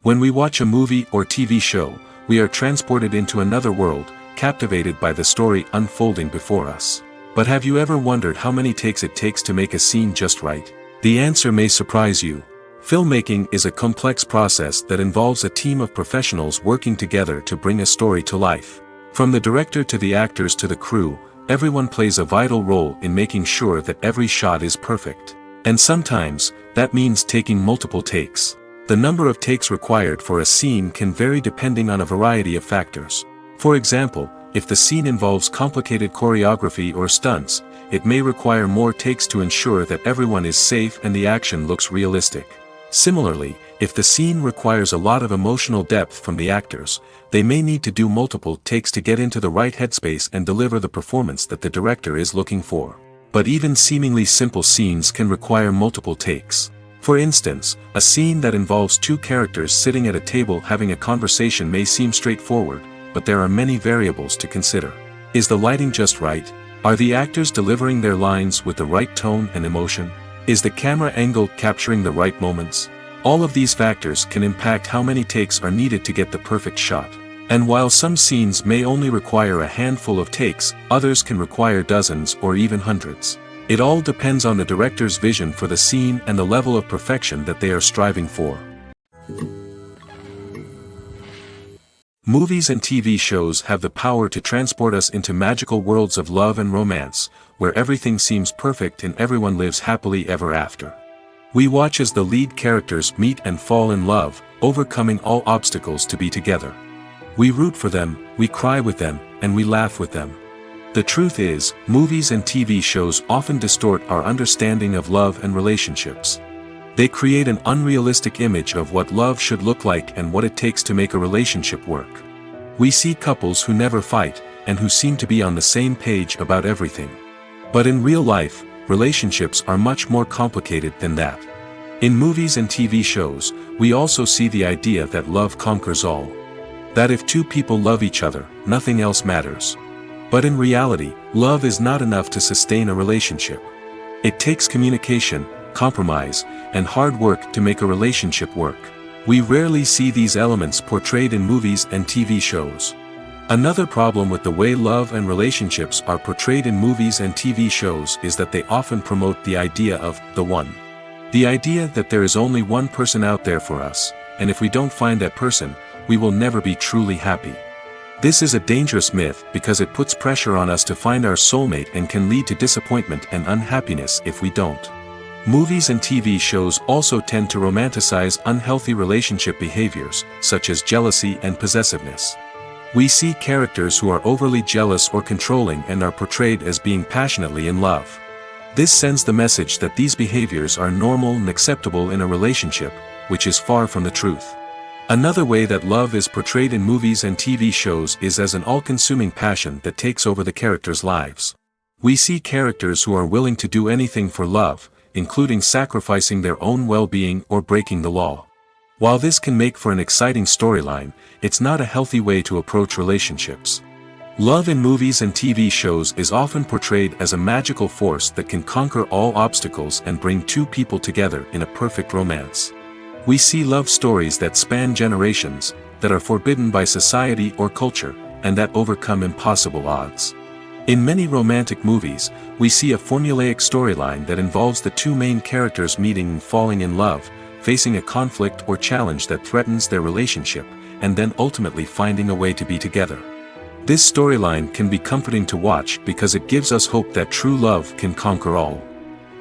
When we watch a movie or TV show, we are transported into another world, captivated by the story unfolding before us. But have you ever wondered how many takes it takes to make a scene just right? The answer may surprise you. Filmmaking is a complex process that involves a team of professionals working together to bring a story to life. From the director to the actors to the crew, everyone plays a vital role in making sure that every shot is perfect. And sometimes, that means taking multiple takes. The number of takes required for a scene can vary depending on a variety of factors. For example, if the scene involves complicated choreography or stunts, it may require more takes to ensure that everyone is safe and the action looks realistic. Similarly, if the scene requires a lot of emotional depth from the actors, they may need to do multiple takes to get into the right headspace and deliver the performance that the director is looking for. But even seemingly simple scenes can require multiple takes. For instance, a scene that involves two characters sitting at a table having a conversation may seem straightforward, but there are many variables to consider. Is the lighting just right? Are the actors delivering their lines with the right tone and emotion? Is the camera angle capturing the right moments? All of these factors can impact how many takes are needed to get the perfect shot. And while some scenes may only require a handful of takes, others can require dozens or even hundreds. It all depends on the director's vision for the scene and the level of perfection that they are striving for. Movies and TV shows have the power to transport us into magical worlds of love and romance, where everything seems perfect and everyone lives happily ever after. We watch as the lead characters meet and fall in love, overcoming all obstacles to be together. We root for them, we cry with them, and we laugh with them. The truth is, movies and TV shows often distort our understanding of love and relationships. They create an unrealistic image of what love should look like and what it takes to make a relationship work. We see couples who never fight, and who seem to be on the same page about everything. But in real life, relationships are much more complicated than that. In movies and TV shows, we also see the idea that love conquers all. That if two people love each other, nothing else matters. But in reality, love is not enough to sustain a relationship. It takes communication, compromise, and hard work to make a relationship work. We rarely see these elements portrayed in movies and TV shows. Another problem with the way love and relationships are portrayed in movies and TV shows is that they often promote the idea of the one. The idea that there is only one person out there for us, and if we don't find that person, we will never be truly happy. This is a dangerous myth because it puts pressure on us to find our soulmate and can lead to disappointment and unhappiness if we don't. Movies and TV shows also tend to romanticize unhealthy relationship behaviors, such as jealousy and possessiveness. We see characters who are overly jealous or controlling and are portrayed as being passionately in love. This sends the message that these behaviors are normal and acceptable in a relationship, which is far from the truth. Another way that love is portrayed in movies and TV shows is as an all-consuming passion that takes over the characters' lives. We see characters who are willing to do anything for love, including sacrificing their own well-being or breaking the law. While this can make for an exciting storyline, it's not a healthy way to approach relationships. Love in movies and TV shows is often portrayed as a magical force that can conquer all obstacles and bring two people together in a perfect romance. We see love stories that span generations, that are forbidden by society or culture, and that overcome impossible odds. In many romantic movies, we see a formulaic storyline that involves the two main characters meeting and falling in love, facing a conflict or challenge that threatens their relationship, and then ultimately finding a way to be together. This storyline can be comforting to watch because it gives us hope that true love can conquer all.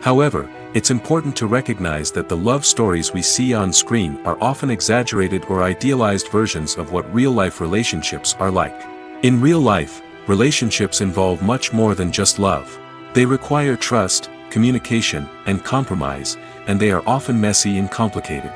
However, it's important to recognize that the love stories we see on screen are often exaggerated or idealized versions of what real-life relationships are like. In real life, relationships involve much more than just love. They require trust, communication, and compromise, and they are often messy and complicated.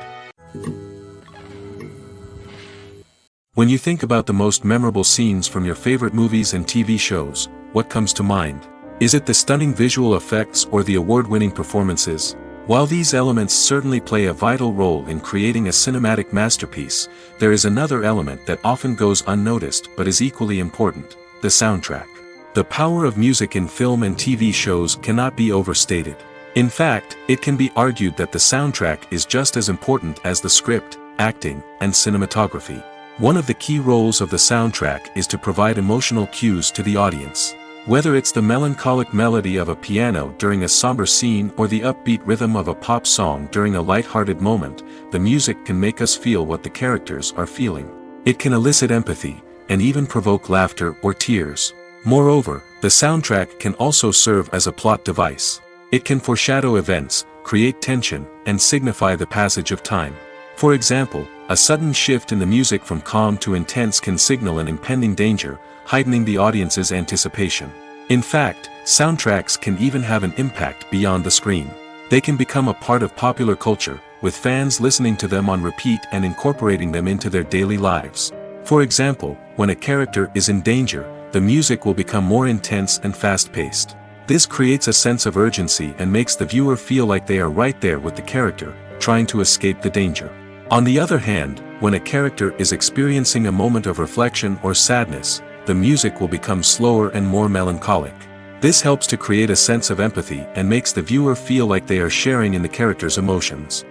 When you think about the most memorable scenes from your favorite movies and TV shows, what comes to mind? Is it the stunning visual effects or the award-winning performances? While these elements certainly play a vital role in creating a cinematic masterpiece, there is another element that often goes unnoticed but is equally important: the soundtrack. The power of music in film and TV shows cannot be overstated. In fact, it can be argued that the soundtrack is just as important as the script, acting, and cinematography. One of the key roles of the soundtrack is to provide emotional cues to the audience. Whether it's the melancholic melody of a piano during a somber scene or the upbeat rhythm of a pop song during a light-hearted moment, the music can make us feel what the characters are feeling. It can elicit empathy, and even provoke laughter or tears. Moreover, the soundtrack can also serve as a plot device. It can foreshadow events, create tension, and signify the passage of time. For example, a sudden shift in the music from calm to intense can signal an impending danger, heightening the audience's anticipation. In fact, soundtracks can even have an impact beyond the screen. They can become a part of popular culture, with fans listening to them on repeat and incorporating them into their daily lives. For example, when a character is in danger, the music will become more intense and fast-paced. This creates a sense of urgency and makes the viewer feel like they are right there with the character, trying to escape the danger. On the other hand, when a character is experiencing a moment of reflection or sadness, the music will become slower and more melancholic. This helps to create a sense of empathy and makes the viewer feel like they are sharing in the character's emotions.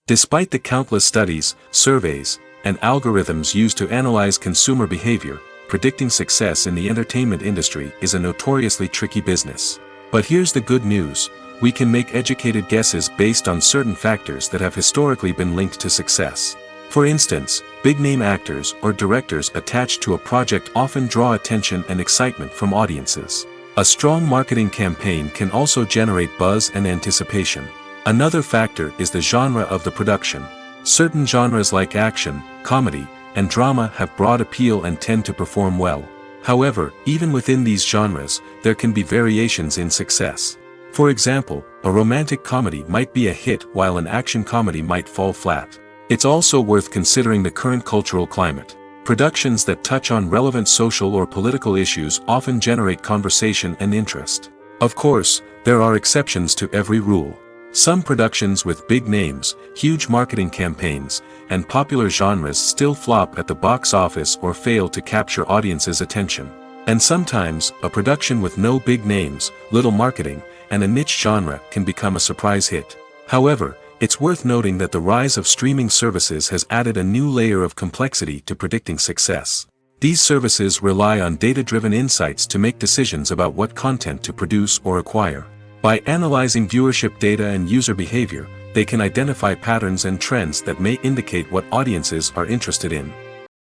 Despite the countless studies, surveys, and algorithms used to analyze consumer behavior, predicting success in the entertainment industry is a notoriously tricky business. But here's the good news: we can make educated guesses based on certain factors that have historically been linked to success. For instance, big-name actors or directors attached to a project often draw attention and excitement from audiences. A strong marketing campaign can also generate buzz and anticipation. Another factor is the genre of the production. Certain genres like action, comedy, and drama have broad appeal and tend to perform well. However, even within these genres, there can be variations in success. For example, a romantic comedy might be a hit while an action comedy might fall flat. It's also worth considering the current cultural climate. Productions that touch on relevant social or political issues often generate conversation and interest. Of course, there are exceptions to every rule. Some productions with big names, huge marketing campaigns, and popular genres still flop at the box office or fail to capture audiences' attention. And sometimes, a production with no big names, little marketing, and a niche genre can become a surprise hit. However, it's worth noting that the rise of streaming services has added a new layer of complexity to predicting success. These services rely on data-driven insights to make decisions about what content to produce or acquire. By analyzing viewership data and user behavior, they can identify patterns and trends that may indicate what audiences are interested in.